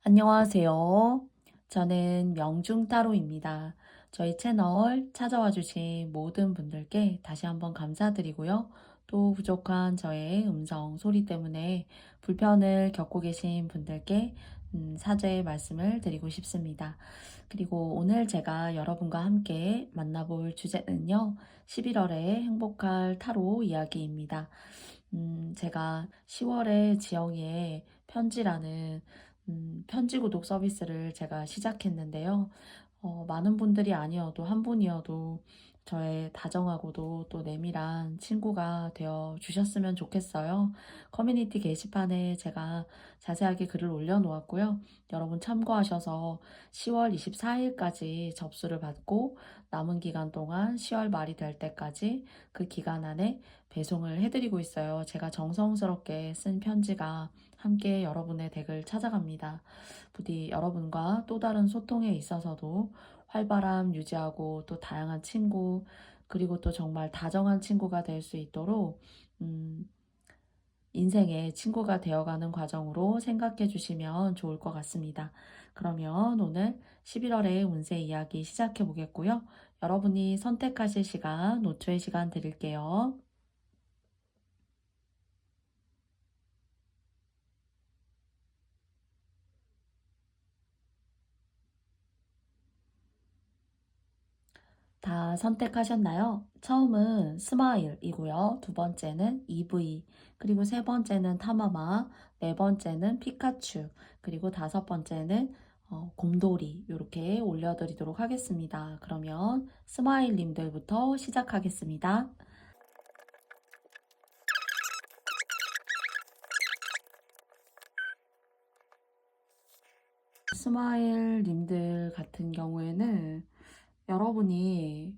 안녕하세요. 저는 명중타로입니다. 저희 채널 찾아와 주신 모든 분들께 다시 한번 감사드리고요. 또 부족한 저의 음성 소리 때문에 불편을 겪고 계신 분들께 사죄의 말씀을 드리고 싶습니다. 그리고 오늘 제가 여러분과 함께 만나볼 주제는요. 11월의 행복할 타로 이야기입니다. 제가 10월에 지영이의 편지라는 편지 구독 서비스를 제가 시작했는데요. 많은 분들이 아니어도 한 분이어도 저의 다정하고도 또 내밀한 친구가 되어 주셨으면 좋겠어요. 커뮤니티 게시판에 제가 자세하게 글을 올려놓았고요. 여러분 참고하셔서 10월 24일까지 접수를 받고 남은 기간 동안 10월 말이 될 때까지 그 기간 안에 배송을 해드리고 있어요. 제가 정성스럽게 쓴 편지가 함께 여러분의 댁을 찾아갑니다. 부디 여러분과 또 다른 소통에 있어서도 활발함 유지하고 또 다양한 친구, 그리고 또 정말 다정한 친구가 될 수 있도록 음, 인생의 친구가 되어가는 과정으로 생각해 주시면 좋을 것 같습니다. 그러면 오늘 11월의 운세 이야기 시작해 보겠고요. 여러분이 선택하실 시간, 5초의 시간 드릴게요. 다 선택하셨나요? 처음은 스마일이고요. 두 번째는 EV, 그리고 세 번째는 타마마, 네 번째는 피카츄, 그리고 다섯 번째는 곰돌이 이렇게 올려드리도록 하겠습니다. 그러면 스마일님들부터 시작하겠습니다. 스마일님들 같은 경우에는 여러분이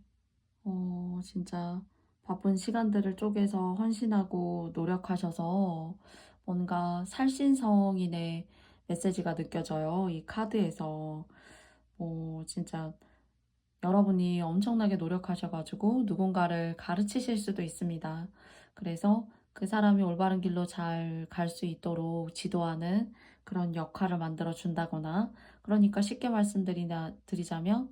진짜 바쁜 시간들을 쪼개서 헌신하고 노력하셔서 뭔가 살신성인의 메시지가 느껴져요. 이 카드에서. 진짜 여러분이 엄청나게 노력하셔가지고 누군가를 가르치실 수도 있습니다. 그래서 그 사람이 올바른 길로 잘 갈 수 있도록 지도하는 그런 역할을 만들어 준다거나, 그러니까 쉽게 드리자면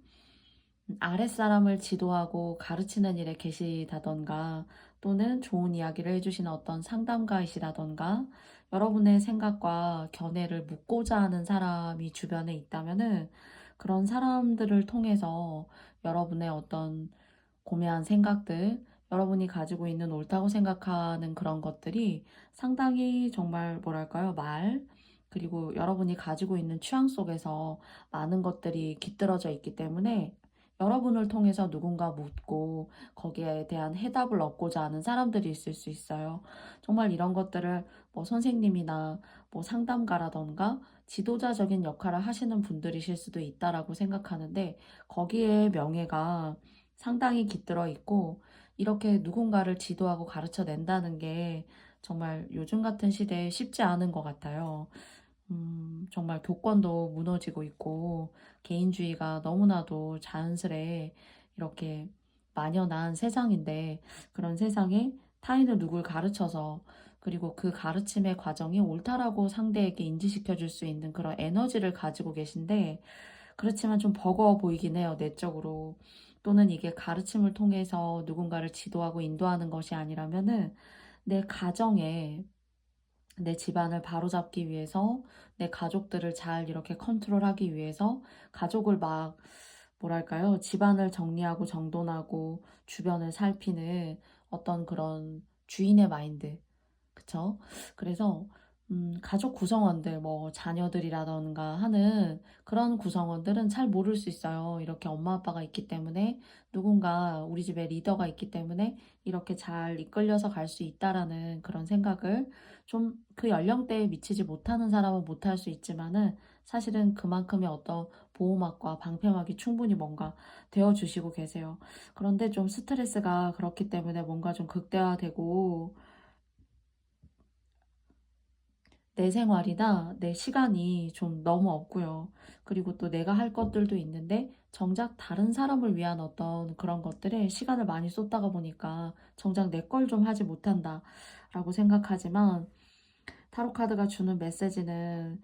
아랫사람을 지도하고 가르치는 일에 계시다던가, 또는 좋은 이야기를 해주시는 어떤 상담가이시다던가, 여러분의 생각과 견해를 묻고자 하는 사람이 주변에 있다면은 그런 사람들을 통해서 여러분의 어떤 고매한 생각들, 여러분이 가지고 있는 옳다고 생각하는 그런 것들이 상당히 정말 뭐랄까요, 그리고 여러분이 가지고 있는 취향 속에서 많은 것들이 깃들어져 있기 때문에 여러분을 통해서 누군가 묻고 거기에 대한 해답을 얻고자 하는 사람들이 있을 수 있어요. 정말 이런 것들을 뭐 선생님이나 뭐 상담가라던가 지도자적인 역할을 하시는 분들이실 수도 있다라고 생각하는데, 거기에 명예가 상당히 깃들어 있고, 이렇게 누군가를 지도하고 가르쳐 낸다는 게 정말 요즘 같은 시대에 쉽지 않은 것 같아요. 정말 교권도 무너지고 있고, 개인주의가 너무나도 자연스레 이렇게 만연한 세상인데, 그런 세상에 타인을 누굴 가르쳐서, 그리고 그 가르침의 과정이 옳다라고 상대에게 인지시켜 줄 수 있는 그런 에너지를 가지고 계신데, 그렇지만 좀 버거워 보이긴 해요, 내적으로. 또는 이게 가르침을 통해서 누군가를 지도하고 인도하는 것이 아니라면은 내 가정에, 내 집안을 바로잡기 위해서, 내 가족들을 잘 이렇게 컨트롤하기 위해서 가족을 막 뭐랄까요, 집안을 정리하고 정돈하고 주변을 살피는 어떤 그런 주인의 마인드, 그쵸? 그래서 가족 구성원들, 뭐 자녀들이라던가 하는 그런 구성원들은 잘 모를 수 있어요. 이렇게 엄마 아빠가 있기 때문에, 누군가 우리 집에 리더가 있기 때문에 이렇게 잘 이끌려서 갈 수 있다라는 그런 생각을, 좀 그 연령대에 미치지 못하는 사람은 못할 수 있지만은 사실은 그만큼의 어떤 보호막과 방패막이 충분히 뭔가 되어주시고 계세요. 그런데 좀 스트레스가 그렇기 때문에 뭔가 좀 극대화되고, 내 생활이나 내 시간이 좀 너무 없고요. 그리고 또 내가 할 것들도 있는데 정작 다른 사람을 위한 어떤 그런 것들에 시간을 많이 쏟다가 보니까 정작 내 걸 좀 하지 못한다라고 생각하지만, 타로카드가 주는 메시지는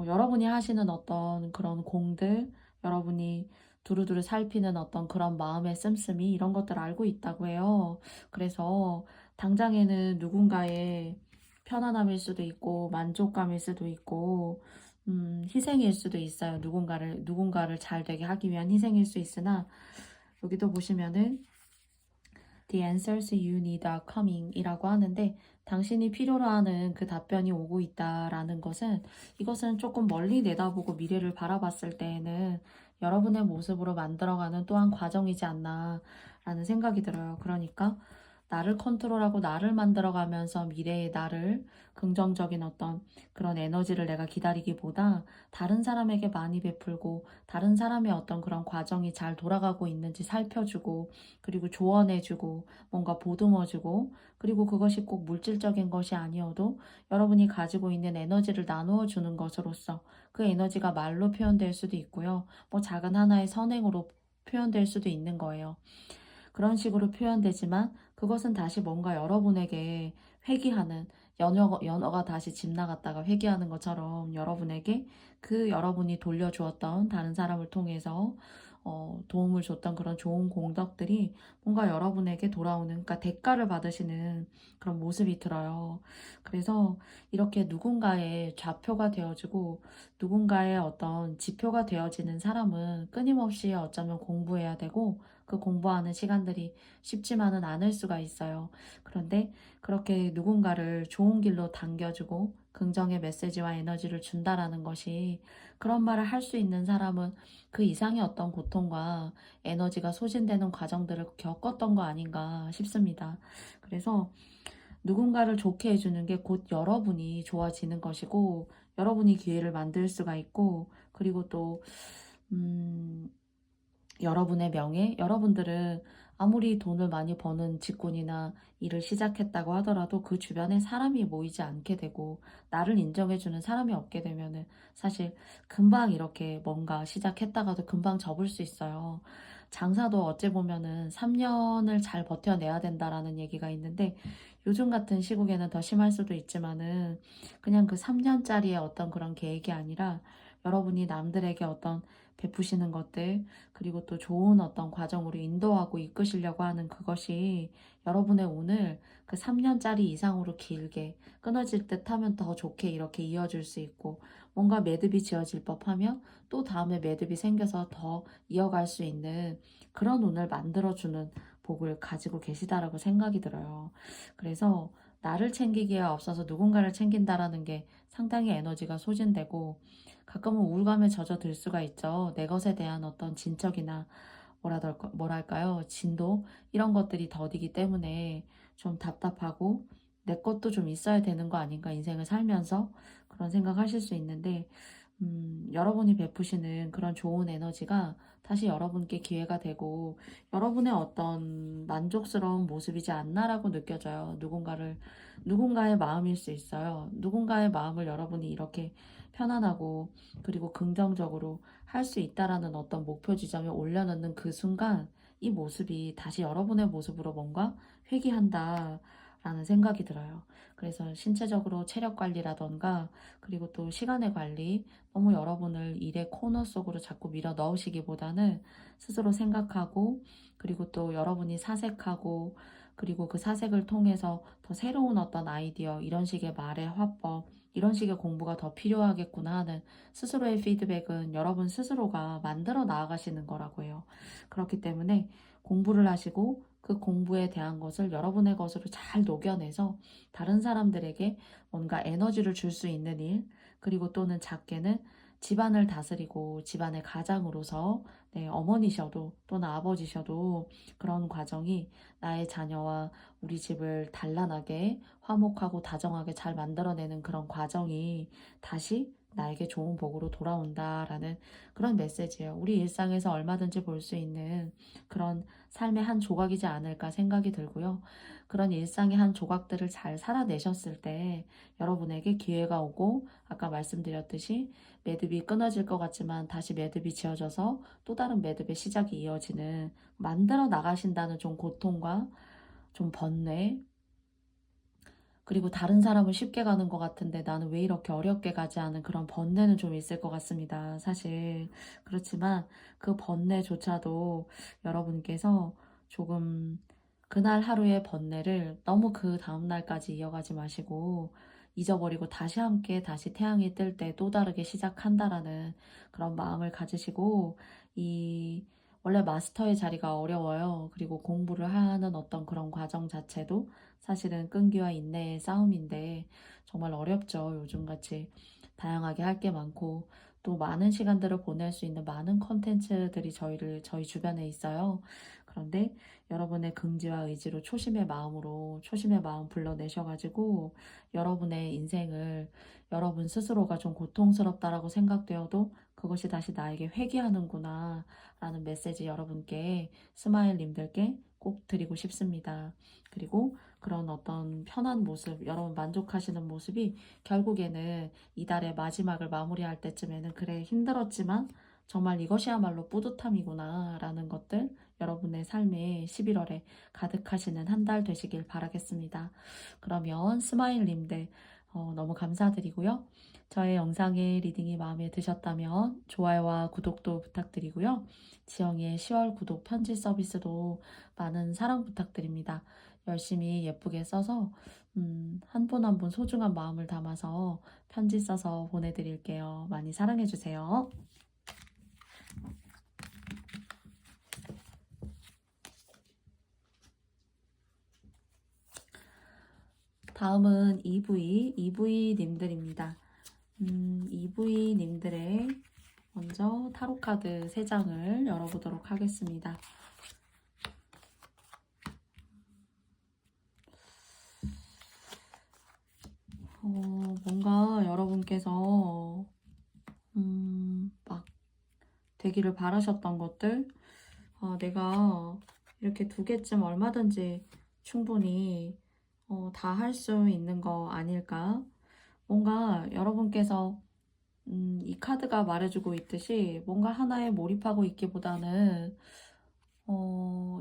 여러분이 하시는 어떤 그런 공들, 여러분이 두루두루 살피는 어떤 그런 마음의 씀씀이 이런 것들을 알고 있다고 해요. 그래서 당장에는 누군가의 편안함일 수도 있고 만족감일 수도 있고 희생일 수도 있어요. 누군가를 잘 되게 하기 위한 희생일 수 있으나 여기도 보시면은 The answers you need are coming 이라고 하는데 당신이 필요로 하는 그 답변이 오고 있다라는 것은 이것은 조금 멀리 내다보고 미래를 바라봤을 때에는 여러분의 모습으로 만들어가는 또한 과정이지 않나라는 생각이 들어요. 그러니까 나를 컨트롤하고 나를 만들어가면서 미래의 나를 긍정적인 어떤 그런 에너지를 내가 기다리기보다 다른 사람에게 많이 베풀고 다른 사람의 어떤 그런 과정이 잘 돌아가고 있는지 살펴주고 그리고 조언해주고 뭔가 보듬어주고 그리고 그것이 꼭 물질적인 것이 아니어도 여러분이 가지고 있는 에너지를 나누어 주는 것으로서 그 에너지가 말로 표현될 수도 있고요. 뭐 작은 하나의 선행으로 표현될 수도 있는 거예요. 그런 식으로 표현되지만 그것은 다시 뭔가 여러분에게 회귀하는 연어가 다시 집 나갔다가 회귀하는 것처럼 여러분에게 그 여러분이 돌려주었던 다른 사람을 통해서 도움을 줬던 그런 좋은 공덕들이 뭔가 여러분에게 돌아오는, 그러니까 대가를 받으시는 그런 모습이 들어요. 그래서 이렇게 누군가의 좌표가 되어지고 누군가의 어떤 지표가 되어지는 사람은 끊임없이 어쩌면 공부해야 되고 그 공부하는 시간들이 쉽지만은 않을 수가 있어요. 그런데 그렇게 누군가를 좋은 길로 당겨주고 긍정의 메시지와 에너지를 준다라는 것이 그런 말을 할 수 있는 사람은 그 이상의 어떤 고통과 에너지가 소진되는 과정들을 겪었던 거 아닌가 싶습니다. 그래서 누군가를 좋게 해주는 게 곧 여러분이 좋아지는 것이고 여러분이 기회를 만들 수가 있고 그리고 또 음, 여러분의 명예, 여러분들은 아무리 돈을 많이 버는 직군이나 일을 시작했다고 하더라도 그 주변에 사람이 모이지 않게 되고 나를 인정해주는 사람이 없게 되면은 사실 금방 이렇게 뭔가 시작했다가도 금방 접을 수 있어요. 장사도 어찌 보면은 3년을 잘 버텨내야 된다라는 얘기가 있는데 요즘 같은 시국에는 더 심할 수도 있지만은 그냥 그 3년짜리의 어떤 그런 계획이 아니라 여러분이 남들에게 어떤 베푸시는 것들 그리고 또 좋은 어떤 과정으로 인도하고 이끄시려고 하는 그것이 여러분의 오늘 그 3년짜리 이상으로 길게 끊어질 듯 하면 더 좋게 이렇게 이어질 수 있고 뭔가 매듭이 지어질 법하면 또 다음에 매듭이 생겨서 더 이어갈 수 있는 그런 운을 만들어주는 복을 가지고 계시다라고 생각이 들어요. 그래서 나를 챙기기에 앞서서 누군가를 챙긴다라는 게 상당히 에너지가 소진되고 가끔은 우울감에 젖어들 수가 있죠. 내 것에 대한 어떤 진척이나 뭐랄까요? 진도 이런 것들이 더디기 때문에 좀 답답하고 내 것도 좀 있어야 되는 거 아닌가 인생을 살면서 그런 생각하실 수 있는데 여러분이 베푸시는 그런 좋은 에너지가 다시 여러분께 기회가 되고 여러분의 어떤 만족스러운 모습이지 않나라고 느껴져요. 누군가의 마음일 수 있어요. 누군가의 마음을 여러분이 이렇게 편안하고 그리고 긍정적으로 할 수 있다라는 어떤 목표 지점에 올려놓는 그 순간 이 모습이 다시 여러분의 모습으로 뭔가 회귀한다라는 생각이 들어요. 그래서 신체적으로 체력 관리라던가 그리고 또 시간의 관리 너무 여러분을 일의 코너 속으로 자꾸 밀어 넣으시기보다는 스스로 생각하고 그리고 또 여러분이 사색하고 그리고 그 사색을 통해서 더 새로운 어떤 아이디어 이런 식의 말의 화법 이런 식의 공부가 더 필요하겠구나 하는 스스로의 피드백은 여러분 스스로가 만들어 나아가시는 거라고 해요. 그렇기 때문에 공부를 하시고 그 공부에 대한 것을 여러분의 것으로 잘 녹여내서 다른 사람들에게 뭔가 에너지를 줄 수 있는 일, 그리고 또는 작게는 집안을 다스리고 집안의 가장으로서 어머니셔도 또는 아버지셔도 그런 과정이 나의 자녀와 우리 집을 단란하게 화목하고 다정하게 잘 만들어내는 그런 과정이 다시 나에게 좋은 복으로 돌아온다라는 그런 메시지예요. 우리 일상에서 얼마든지 볼 수 있는 그런 삶의 한 조각이지 않을까 생각이 들고요. 그런 일상의 한 조각들을 잘 살아내셨을 때 여러분에게 기회가 오고 아까 말씀드렸듯이 매듭이 끊어질 것 같지만 다시 매듭이 지어져서 또 다른 매듭의 시작이 이어지는 만들어 나가신다는 좀 고통과 좀 번뇌 그리고 다른 사람은 쉽게 가는 것 같은데 나는 왜 이렇게 어렵게 가지 하는 그런 번뇌는 좀 있을 것 같습니다, 사실. 그렇지만 그 번뇌조차도 여러분께서 조금 그날 하루의 번뇌를 너무 그 다음날까지 이어가지 마시고 잊어버리고 다시 함께 다시 태양이 뜰 때 또 다르게 시작한다라는 그런 마음을 가지시고 이 원래 마스터의 자리가 어려워요. 그리고 공부를 하는 어떤 그런 과정 자체도 사실은 끈기와 인내의 싸움인데 정말 어렵죠. 요즘같이 다양하게 할 게 많고 또 많은 시간들을 보낼 수 있는 많은 콘텐츠들이 저희 주변에 있어요. 그런데 여러분의 긍지와 의지로 초심의 마음으로 초심의 마음 불러내셔가지고 여러분의 인생을 여러분 스스로가 좀 고통스럽다라고 생각되어도 그것이 다시 나에게 회귀하는구나 라는 메시지 여러분께 스마일님들께 꼭 드리고 싶습니다. 그리고 그런 어떤 편한 모습, 여러분 만족하시는 모습이 결국에는 이달의 마지막을 마무리할 때쯤에는 그래 힘들었지만 정말 이것이야말로 뿌듯함이구나 라는 것들 여러분의 삶에 11월에 가득하시는 한 달 되시길 바라겠습니다. 그러면 스마일님들 너무 감사드리고요. 저의 영상의 리딩이 마음에 드셨다면 좋아요와 구독도 부탁드리고요. 지영이의 10월 구독 편지 서비스도 많은 사랑 부탁드립니다. 열심히 예쁘게 써서 한 분 한 분 소중한 마음을 담아서 편지 써서 보내드릴게요. 많이 사랑해주세요. 다음은 EV님들입니다. EV님들의 먼저 타로카드 3장을 열어보도록 하겠습니다. 뭔가 여러분께서 막 되기를 바라셨던 것들 내가 이렇게 2개쯤 얼마든지 충분히 다 할 수 있는 거 아닐까? 뭔가 여러분께서 이 카드가 말해주고 있듯이 뭔가 하나에 몰입하고 있기보다는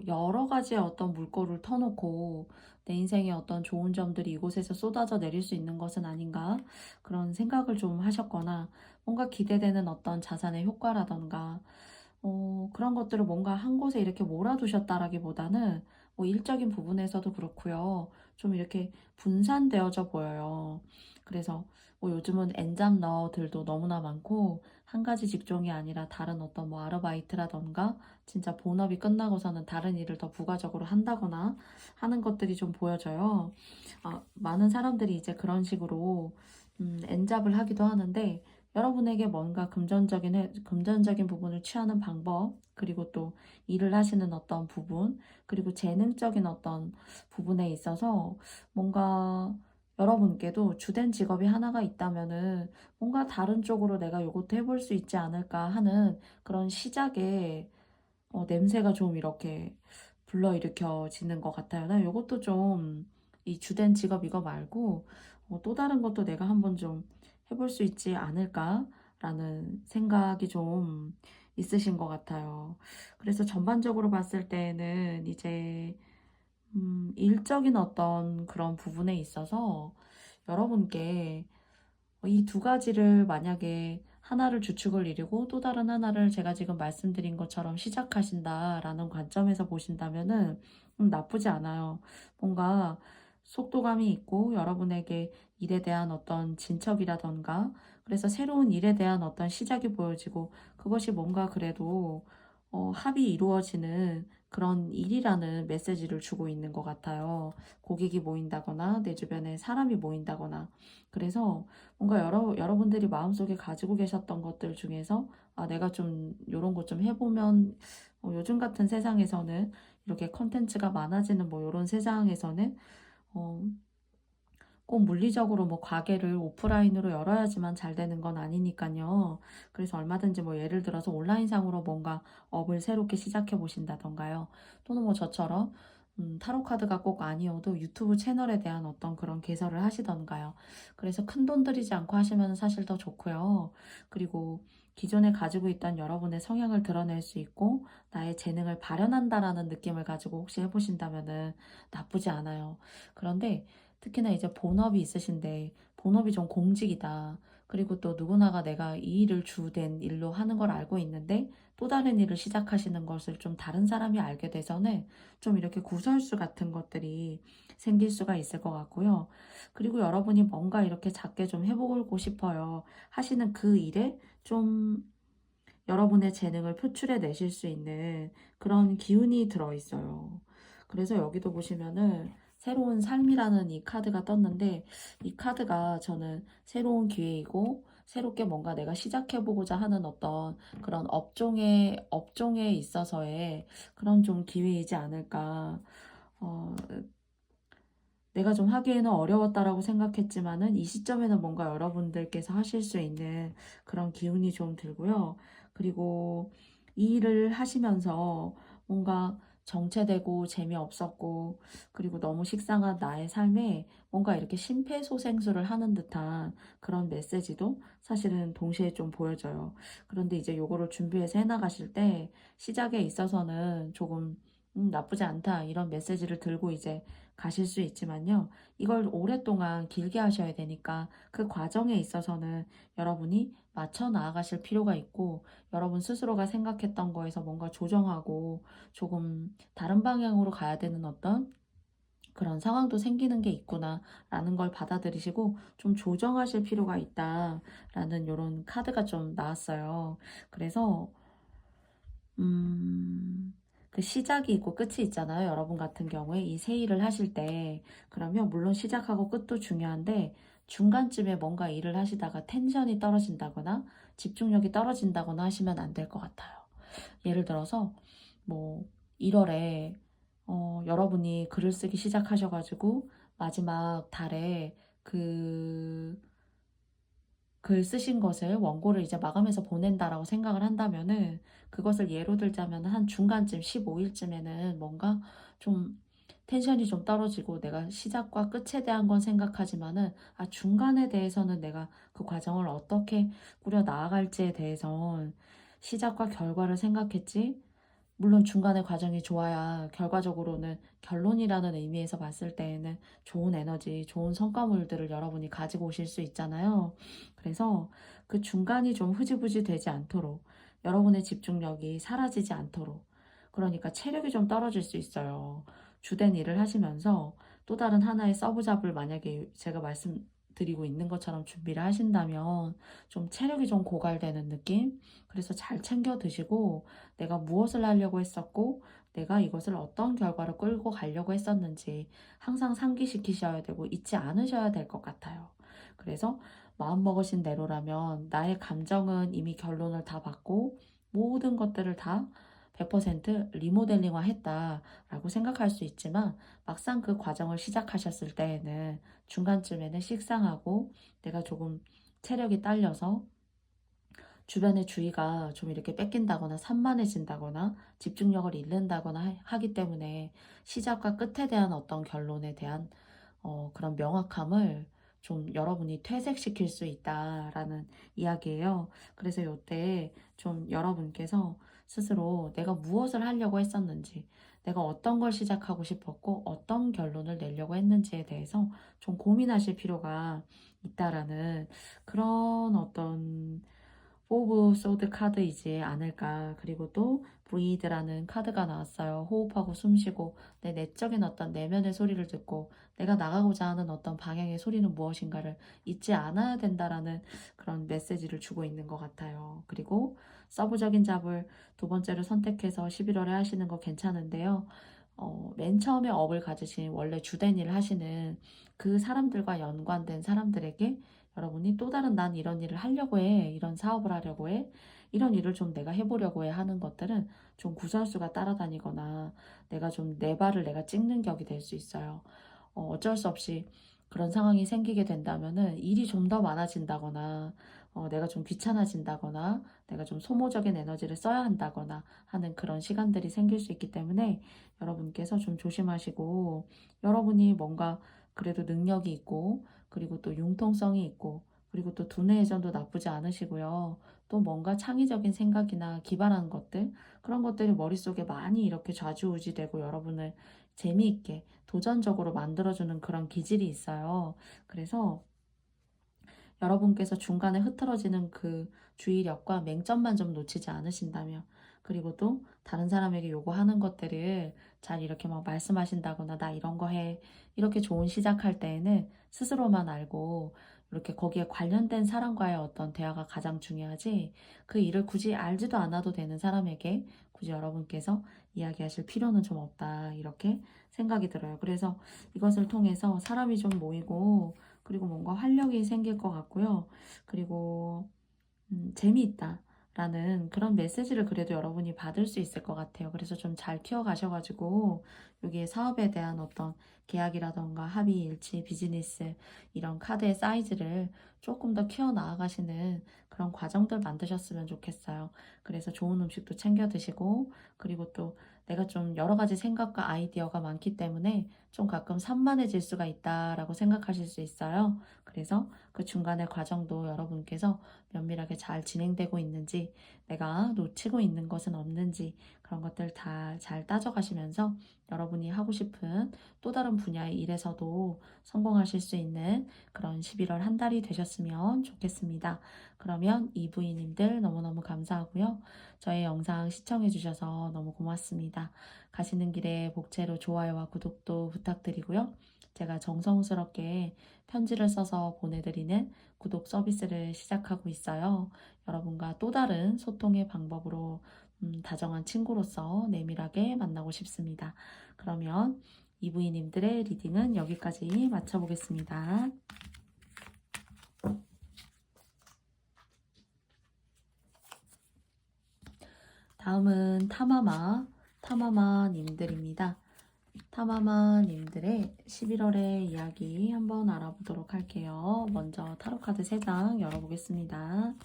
여러 가지의 어떤 물꼬를 터놓고 내 인생의 어떤 좋은 점들이 이곳에서 쏟아져 내릴 수 있는 것은 아닌가 그런 생각을 좀 하셨거나 뭔가 기대되는 어떤 자산의 효과라던가 그런 것들을 뭔가 한 곳에 이렇게 몰아두셨다라기보다는 뭐 일적인 부분에서도 그렇고요. 좀 이렇게 분산되어져 보여요. 그래서 뭐 요즘은 엔잡러들도 너무나 많고 한 가지 직종이 아니라 다른 어떤 뭐 아르바이트라던가 진짜 본업이 끝나고서는 다른 일을 더 부가적으로 한다거나 하는 것들이 좀 보여져요. 많은 사람들이 이제 그런 식으로 엔잡을 하기도 하는데 여러분에게 뭔가 금전적인 부분을 취하는 방법, 그리고 또 일을 하시는 어떤 부분, 그리고 재능적인 어떤 부분에 있어서 뭔가 여러분께도 주된 직업이 하나가 있다면은 뭔가 다른 쪽으로 내가 요것도 해볼 수 있지 않을까 하는 그런 시작의 냄새가 좀 이렇게 불러일으켜지는 것 같아요. 나 요것도 좀 이 주된 직업 이거 말고 또 다른 것도 내가 한번 좀 해볼 수 있지 않을까라는 생각이 좀 있으신 것 같아요. 그래서 전반적으로 봤을 때는 이제 일적인 어떤 그런 부분에 있어서 여러분께 이 2가지를 만약에 하나를 주축을 이루고 또 다른 하나를 제가 지금 말씀드린 것처럼 시작하신다라는 관점에서 보신다면은 나쁘지 않아요. 뭔가 속도감이 있고 여러분에게 일에 대한 어떤 진척이라던가 그래서 새로운 일에 대한 어떤 시작이 보여지고 그것이 뭔가 그래도 합이 이루어지는 그런 일이라는 메시지를 주고 있는 것 같아요. 고객이 모인다거나 내 주변에 사람이 모인다거나 그래서 뭔가 여러분들이 마음속에 가지고 계셨던 것들 중에서 내가 좀 요런 것 좀 해보면 요즘 같은 세상에서는 이렇게 컨텐츠가 많아지는 뭐 요런 세상에서는 어, 꼭 물리적으로 뭐 가게를 오프라인으로 열어야지만 잘 되는 건 아니니까요. 그래서 얼마든지 뭐 예를 들어서 온라인상으로 뭔가 업을 새롭게 시작해 보신다던가요. 또는 뭐 저처럼 타로 카드가 꼭 아니어도 유튜브 채널에 대한 어떤 그런 개설을 하시던가요. 그래서 큰 돈 들이지 않고 하시면 사실 더 좋고요. 그리고 기존에 가지고 있던 여러분의 성향을 드러낼 수 있고 나의 재능을 발현한다라는 느낌을 가지고 혹시 해보신다면은 나쁘지 않아요. 그런데 특히나 이제 본업이 있으신데 본업이 좀 공직이다. 그리고 또 누구나가 내가 이 일을 주된 일로 하는 걸 알고 있는데 또 다른 일을 시작하시는 것을 좀 다른 사람이 알게 돼서는 좀 이렇게 구설수 같은 것들이 생길 수가 있을 것 같고요. 그리고 여러분이 뭔가 이렇게 작게 좀 해보고 싶어요 하시는 그 일에 좀 여러분의 재능을 표출해 내실 수 있는 그런 기운이 들어 있어요. 그래서 여기도 보시면은 새로운 삶이라는 이 카드가 떴는데, 이 카드가 저는 새로운 기회이고 새롭게 뭔가 내가 시작해 보고자 하는 어떤 그런 업종에 있어서의 그런 좀 기회이지 않을까. 어, 내가 좀 하기에는 어려웠다라고 생각했지만은 이 시점에는 뭔가 여러분들께서 하실 수 있는 그런 기운이 좀 들고요. 그리고 이 일을 하시면서 뭔가 정체되고 재미없었고 그리고 너무 식상한 나의 삶에 뭔가 이렇게 심폐소생술을 하는 듯한 그런 메시지도 사실은 동시에 좀 보여져요. 그런데 이제 요거를 준비해서 해나가실 때 시작에 있어서는 조금 나쁘지 않다 이런 메시지를 들고 이제 가실 수 있지만요. 이걸 오랫동안 길게 하셔야 되니까 그 과정에 있어서는 여러분이 맞춰 나아가실 필요가 있고 여러분 스스로가 생각했던 거에서 뭔가 조정하고 조금 다른 방향으로 가야 되는 어떤 그런 상황도 생기는 게 있구나라는 걸 받아들이시고 좀 조정하실 필요가 있다라는 이런 카드가 좀 나왔어요. 그래서 음, 그 시작이 있고 끝이 있잖아요. 여러분 같은 경우에 이 세 일을 하실 때 그러면 물론 시작하고 끝도 중요한데 중간쯤에 뭔가 일을 하시다가 텐션이 떨어진다거나 집중력이 떨어진다거나 하시면 안 될 것 같아요. 예를 들어서 뭐 1월에 여러분이 글을 쓰기 시작하셔가지고 마지막 달에 그 글 쓰신 것을 원고를 이제 마감해서 보낸다라고 생각을 한다면은 그것을 예로 들자면 한 중간쯤 15일쯤에는 뭔가 좀 텐션이 좀 떨어지고 내가 시작과 끝에 대한 건 생각하지만은 중간에 대해서는 내가 그 과정을 어떻게 꾸려 나아갈지에 대해선 시작과 결과를 생각했지. 물론 중간의 과정이 좋아야 결과적으로는 결론이라는 의미에서 봤을 때에는 좋은 에너지, 좋은 성과물들을 여러분이 가지고 오실 수 있잖아요. 그래서 그 중간이 좀 흐지부지 되지 않도록 여러분의 집중력이 사라지지 않도록 그러니까 체력이 좀 떨어질 수 있어요. 주된 일을 하시면서 또 다른 하나의 서브잡을 만약에 제가 말씀드리고 있는 것처럼 준비를 하신다면 좀 체력이 좀 고갈되는 느낌? 그래서 잘 챙겨 드시고 내가 무엇을 하려고 했었고 내가 이것을 어떤 결과를 끌고 가려고 했었는지 항상 상기시키셔야 되고 잊지 않으셔야 될 것 같아요. 그래서 마음먹으신 대로라면 나의 감정은 이미 결론을 다 받고 모든 것들을 다 100% 리모델링화 했다라고 생각할 수 있지만 막상 그 과정을 시작하셨을 때에는 중간쯤에는 식상하고 내가 조금 체력이 딸려서 주변의 주의가 좀 이렇게 뺏긴다거나 산만해진다거나 집중력을 잃는다거나 하기 때문에 시작과 끝에 대한 어떤 결론에 대한 그런 명확함을 좀 여러분이 퇴색시킬 수 있다라는 이야기예요. 그래서 이때 좀 여러분께서 스스로 내가 무엇을 하려고 했었는지, 내가 어떤 걸 시작하고 싶었고 어떤 결론을 내려고 했는지에 대해서 좀 고민하실 필요가 있다라는 그런 어떤 오브 소드 카드이지 않을까. 그리고 또 브리드라는 카드가 나왔어요. 호흡하고 숨쉬고 내 내적인 어떤 내면의 소리를 듣고 내가 나가고자 하는 어떤 방향의 소리는 무엇인가를 잊지 않아야 된다라는 그런 메시지를 주고 있는 것 같아요. 그리고 서브적인 잡을 두 번째로 선택해서 11월에 하시는 거 괜찮은데요. 맨 처음에 업을 가지신 원래 주된 일을 하시는 그 사람들과 연관된 사람들에게 여러분이 또 다른 난 이런 일을 하려고 해. 이런 사업을 하려고 해. 이런 일을 좀 내가 해보려고 해 하는 것들은 좀 구설수가 따라다니거나 내가 좀 내 발을 내가 찍는 격이 될 수 있어요. 어쩔 수 없이 그런 상황이 생기게 된다면은 일이 좀 더 많아진다거나 내가 좀 귀찮아진다거나 내가 좀 소모적인 에너지를 써야 한다거나 하는 그런 시간들이 생길 수 있기 때문에 여러분께서 좀 조심하시고 여러분이 뭔가 그래도 능력이 있고 그리고 또 융통성이 있고 그리고 또 두뇌 회전도 나쁘지 않으시고요. 또 뭔가 창의적인 생각이나 기발한 것들 그런 것들이 머릿속에 많이 이렇게 좌지우지되고 여러분을 재미있게 도전적으로 만들어주는 그런 기질이 있어요. 그래서 여러분께서 중간에 흐트러지는 그 주의력과 맹점만 좀 놓치지 않으신다면, 그리고 또 다른 사람에게 요구하는 것들을 잘 이렇게 막 말씀하신다거나 나 이런 거 해, 이렇게 좋은 시작할 때에는 스스로만 알고 이렇게 거기에 관련된 사람과의 어떤 대화가 가장 중요하지, 그 일을 굳이 알지도 않아도 되는 사람에게 굳이 여러분께서 이야기하실 필요는 좀 없다, 이렇게 생각이 들어요. 그래서 이것을 통해서 사람이 좀 모이고, 그리고 뭔가 활력이 생길 것 같고요. 그리고 재미있다라는 그런 메시지를 그래도 여러분이 받을 수 있을 것 같아요. 그래서 좀 잘 키워가셔가지고 여기에 사업에 대한 어떤 계약이라던가 합의, 일치, 비즈니스 이런 카드의 사이즈를 조금 더 키워 나아가시는 그런 과정들 만드셨으면 좋겠어요. 그래서 좋은 음식도 챙겨 드시고, 그리고 또 내가 좀 여러 가지 생각과 아이디어가 많기 때문에 좀 가끔 산만해질 수가 있다라고 생각하실 수 있어요. 그래서 그 중간의 과정도 여러분께서 면밀하게 잘 진행되고 있는지, 내가 놓치고 있는 것은 없는지, 그런 것들 다 잘 따져가시면서 여러분이 하고 싶은 또 다른 분야의 일에서도 성공하실 수 있는 그런 11월 한 달이 되셨으면 좋겠습니다. 그러면 이부이님들 너무너무 감사하고요. 저의 영상 시청해주셔서 너무 고맙습니다. 가시는 길에 복채로 좋아요와 구독도 부탁드리고요. 제가 정성스럽게 편지를 써서 보내드리는 구독 서비스를 시작하고 있어요. 여러분과 또 다른 소통의 방법으로 다정한 친구로서 내밀하게 만나고 싶습니다. 그러면 이브이님들의 리딩은 여기까지 마쳐보겠습니다. 다음은 타마마님들입니다. 타마마님들의 11월의 이야기 한번 알아보도록 할게요. 먼저 타로카드 3장 열어보겠습니다.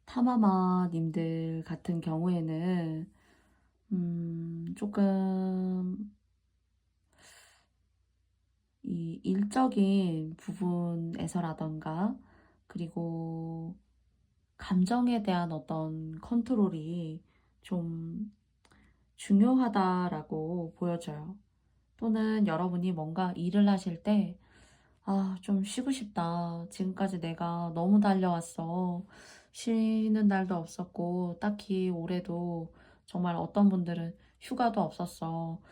타마마님들 같은 경우에는 조금 이 일적인 부분에서라던가, 그리고 감정에 대한 어떤 컨트롤이 좀 중요하다라고 보여져요. 또는 여러분이 뭔가 일을 하실 때, 좀 쉬고 싶다. 지금까지 내가 너무 달려왔어. 쉬는 날도 없었고, 딱히 올해도 정말 어떤 분들은 휴가도 없었어.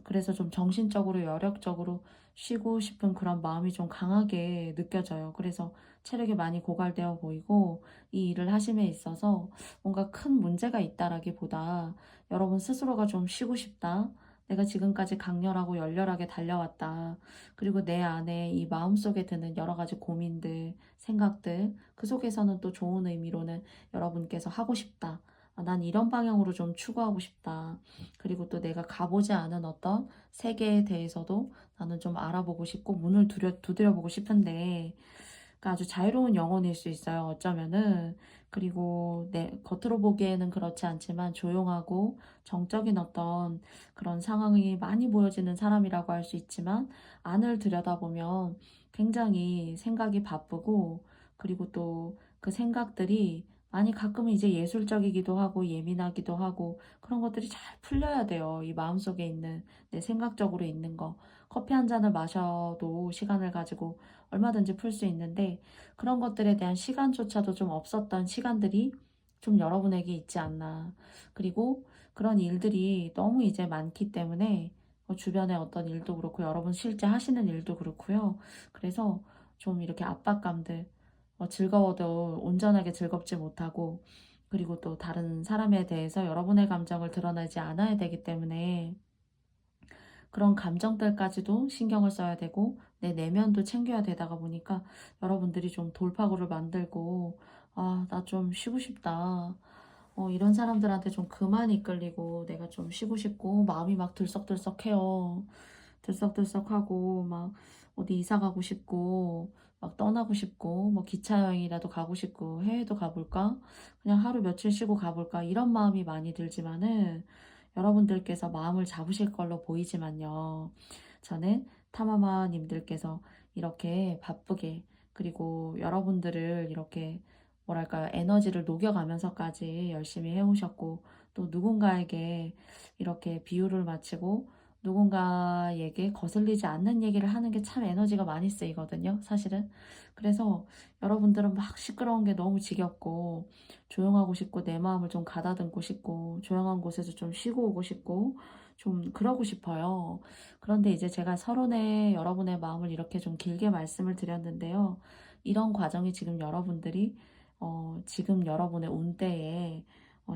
그래서 좀 정신적으로, 여력적으로 쉬고 싶은 그런 마음이 좀 강하게 느껴져요. 그래서 체력이 많이 고갈되어 보이고, 이 일을 하심에 있어서 뭔가 큰 문제가 있다라기보다 여러분 스스로가 좀 쉬고 싶다. 내가 지금까지 강렬하고 열렬하게 달려왔다. 그리고 내 안에 이 마음속에 드는 여러 가지 고민들, 생각들, 그 속에서는 또 좋은 의미로는 여러분께서 하고 싶다. 난 이런 방향으로 좀 추구하고 싶다. 그리고 또 내가 가보지 않은 어떤 세계에 대해서도 나는 좀 알아보고 싶고 문을 두드려보고 싶은데, 그러니까 아주 자유로운 영혼일 수 있어요, 어쩌면은. 그리고 겉으로 보기에는 그렇지 않지만 조용하고 정적인 어떤 그런 상황이 많이 보여지는 사람이라고 할 수 있지만, 안을 들여다보면 굉장히 생각이 바쁘고, 그리고 또 그 생각들이 많이 가끔은 이제 예술적이기도 하고 예민하기도 하고, 그런 것들이 잘 풀려야 돼요. 이 마음속에 있는 내 생각적으로 있는 거. 커피 한 잔을 마셔도 시간을 가지고 얼마든지 풀 수 있는데, 그런 것들에 대한 시간조차도 좀 없었던 시간들이 좀 여러분에게 있지 않나. 그리고 그런 일들이 너무 이제 많기 때문에 주변의 어떤 일도 그렇고 여러분 실제 하시는 일도 그렇고요. 그래서 좀 이렇게 압박감들, 즐거워도 온전하게 즐겁지 못하고, 그리고 또 다른 사람에 대해서 여러분의 감정을 드러내지 않아야 되기 때문에 그런 감정들까지도 신경을 써야 되고 내 내면도 챙겨야 되다가 보니까 여러분들이 좀 돌파구를 만들고, 나 좀 쉬고 싶다. 이런 사람들한테 좀 그만 이끌리고 내가 좀 쉬고 싶고 마음이 막 들썩들썩해요. 들썩들썩하고 막 어디 이사 가고 싶고 막 떠나고 싶고 뭐 기차 여행이라도 가고 싶고 해외도 가볼까? 그냥 하루 며칠 쉬고 가볼까? 이런 마음이 많이 들지만은 여러분들께서 마음을 잡으실 걸로 보이지만요. 저는 타마마님들께서 이렇게 바쁘게 그리고 여러분들을 이렇게 뭐랄까요, 에너지를 녹여가면서까지 열심히 해오셨고 또 누군가에게 이렇게 비유를 마치고 누군가에게 거슬리지 않는 얘기를 하는 게 참 에너지가 많이 쓰이거든요, 사실은. 그래서 여러분들은 막 시끄러운 게 너무 지겹고 조용하고 싶고 내 마음을 좀 가다듬고 싶고 조용한 곳에서 좀 쉬고 오고 싶고 좀 그러고 싶어요. 그런데 이제 제가 서론에 여러분의 마음을 이렇게 좀 길게 말씀을 드렸는데요. 이런 과정이 지금 여러분들이 지금 여러분의 운대에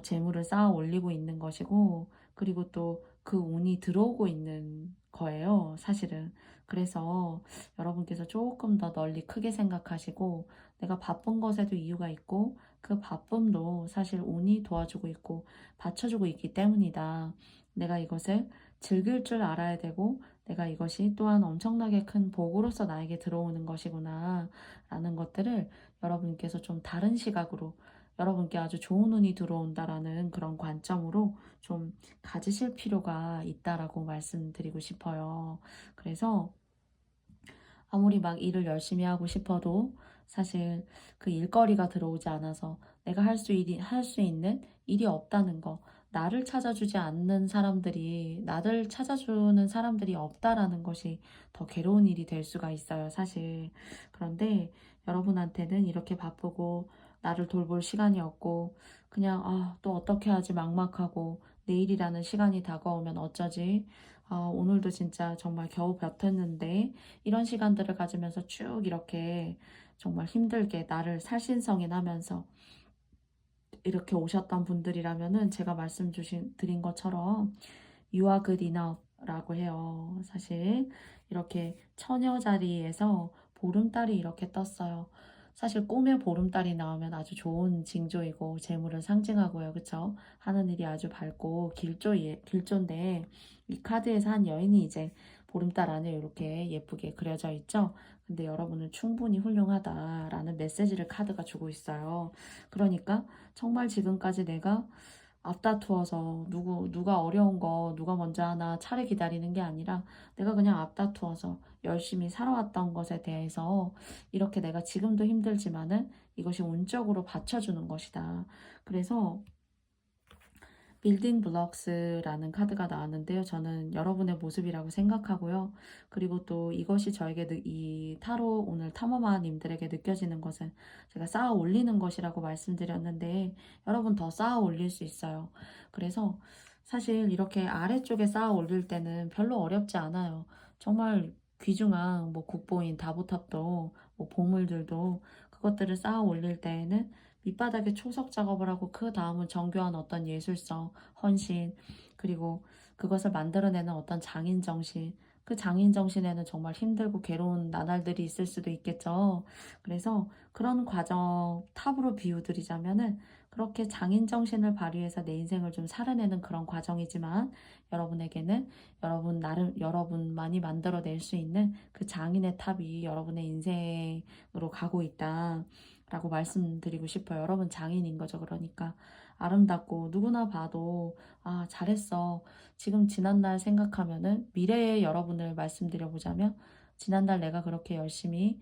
재물을 쌓아 올리고 있는 것이고 그리고 또 그 운이 들어오고 있는 거예요, 사실은. 그래서 여러분께서 조금 더 널리 크게 생각하시고 내가 바쁜 것에도 이유가 있고 그 바쁨도 사실 운이 도와주고 있고 받쳐주고 있기 때문이다. 내가 이것을 즐길 줄 알아야 되고 내가 이것이 또한 엄청나게 큰 복으로서 나에게 들어오는 것이구나 라는 것들을 여러분께서 좀 다른 시각으로 여러분께 아주 좋은 운이 들어온다라는 그런 관점으로 좀 가지실 필요가 있다라고 말씀드리고 싶어요. 그래서 아무리 막 일을 열심히 하고 싶어도 사실 그 일거리가 들어오지 않아서 내가 할 수 있는 일이 없다는 거, 나를 찾아주지 않는 사람들이, 나를 찾아주는 사람들이 없다라는 것이 더 괴로운 일이 될 수가 있어요, 사실. 그런데 여러분한테는 이렇게 바쁘고 나를 돌볼 시간이 없고 그냥 또 어떻게 하지 막막하고 내일이라는 시간이 다가오면 어쩌지? 오늘도 진짜 정말 겨우 버텼는데 이런 시간들을 가지면서 쭉 이렇게 정말 힘들게 나를 살신성인하면서 이렇게 오셨던 분들이라면은 제가 드린 것처럼 You are good enough 라고 해요. 사실 이렇게 처녀 자리에서 보름달이 이렇게 떴어요. 사실 꿈에 보름달이 나오면 아주 좋은 징조이고 재물을 상징하고요. 그쵸? 하는 일이 아주 밝고 길조인데 이 카드에서 한 여인이 이제 보름달 안에 이렇게 예쁘게 그려져 있죠. 근데 여러분은 충분히 훌륭하다라는 메시지를 카드가 주고 있어요. 그러니까 정말 지금까지 내가 앞다투어서 누가 어려운 거 누가 먼저 하나 차례 기다리는 게 아니라 내가 그냥 앞다투어서 열심히 살아왔던 것에 대해서 이렇게 내가 지금도 힘들지만은 이것이 운적으로 받쳐주는 것이다. 그래서 빌딩 블럭스라는 카드가 나왔는데요. 저는 여러분의 모습이라고 생각하고요. 그리고 또 이것이 저에게 이 타로 오늘 탐험아님들에게 느껴지는 것은 제가 쌓아 올리는 것이라고 말씀드렸는데 여러분 더 쌓아 올릴 수 있어요. 그래서 사실 이렇게 아래쪽에 쌓아 올릴 때는 별로 어렵지 않아요. 정말 귀중한 뭐 국보인 다보탑도 뭐 보물들도 그것들을 쌓아 올릴 때에는 밑바닥에 초석 작업을 하고 그 다음은 정교한 어떤 예술성, 헌신, 그리고 그것을 만들어내는 어떤 장인 정신, 그 장인 정신에는 정말 힘들고 괴로운 나날들이 있을 수도 있겠죠. 그래서 그런 과정 탑으로 비유드리자면은 그렇게 장인 정신을 발휘해서 내 인생을 좀 살아내는 그런 과정이지만 여러분에게는 여러분만이 만들어낼 수 있는 그 장인의 탑이 여러분의 인생으로 가고 있다. 라고 말씀드리고 싶어요. 여러분 장인인 거죠. 그러니까 아름답고 누구나 봐도 잘했어. 지금 지난날 생각하면은 미래의 여러분을 말씀드려 보자면 지난달 내가 그렇게 열심히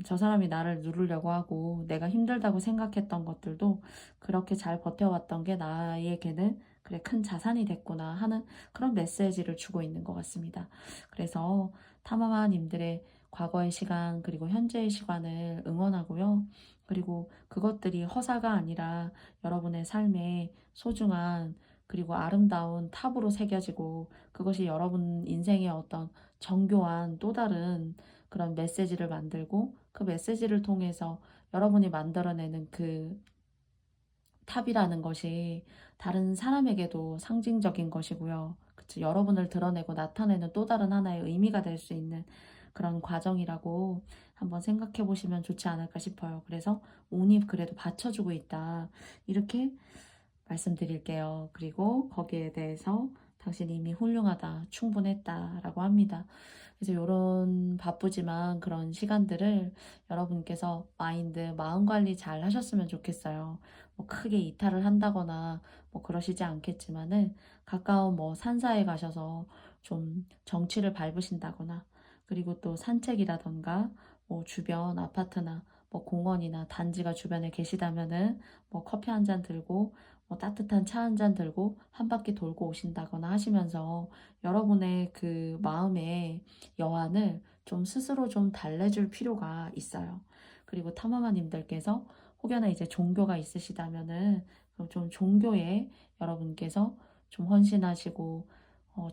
저 사람이 나를 누르려고 하고 내가 힘들다고 생각했던 것들도 그렇게 잘 버텨왔던 게 나에게는 그래 큰 자산이 됐구나 하는 그런 메시지를 주고 있는 것 같습니다. 그래서 타마마님들의 과거의 시간 그리고 현재의 시간을 응원하고요. 그리고 그것들이 허사가 아니라 여러분의 삶에 소중한 그리고 아름다운 탑으로 새겨지고 그것이 여러분 인생의 어떤 정교한 또 다른 그런 메시지를 만들고 그 메시지를 통해서 여러분이 만들어내는 그 탑이라는 것이 다른 사람에게도 상징적인 것이고요. 그쵸? 여러분을 드러내고 나타내는 또 다른 하나의 의미가 될 수 있는 그런 과정이라고 한번 생각해 보시면 좋지 않을까 싶어요. 그래서 운이 그래도 받쳐주고 있다. 이렇게 말씀드릴게요. 그리고 거기에 대해서 당신이 이미 훌륭하다, 충분했다라고 합니다. 그래서 요런 바쁘지만 그런 시간들을 여러분께서 마음 관리 잘 하셨으면 좋겠어요. 뭐 크게 이탈을 한다거나 뭐 그러시지 않겠지만은 가까운 뭐 산사에 가셔서 좀 정취를 밟으신다거나, 그리고 또 산책이라던가 뭐 주변 아파트나 뭐 공원이나 단지가 주변에 계시다면은 뭐 커피 한 잔 들고 뭐 따뜻한 차 한 잔 들고 한 바퀴 돌고 오신다거나 하시면서 여러분의 그 마음의 여한을 좀 스스로 좀 달래줄 필요가 있어요. 그리고 탐험아님들께서 혹여나 이제 종교가 있으시다면은 좀 종교에 여러분께서 좀 헌신하시고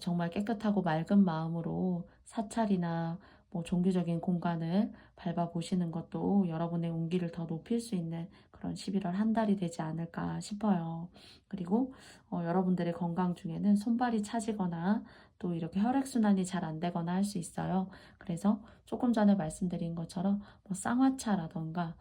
정말 깨끗하고 맑은 마음으로 사찰이나 뭐 종교적인 공간을 밟아보시는 것도 여러분의 운기를 더 높일 수 있는 그런 11월 한 달이 되지 않을까 싶어요. 그리고 여러분들의 건강 중에는 손발이 차지거나 또 이렇게 혈액순환이 잘 안 되거나 할 수 있어요. 그래서 조금 전에 말씀드린 것처럼 뭐 쌍화차라던가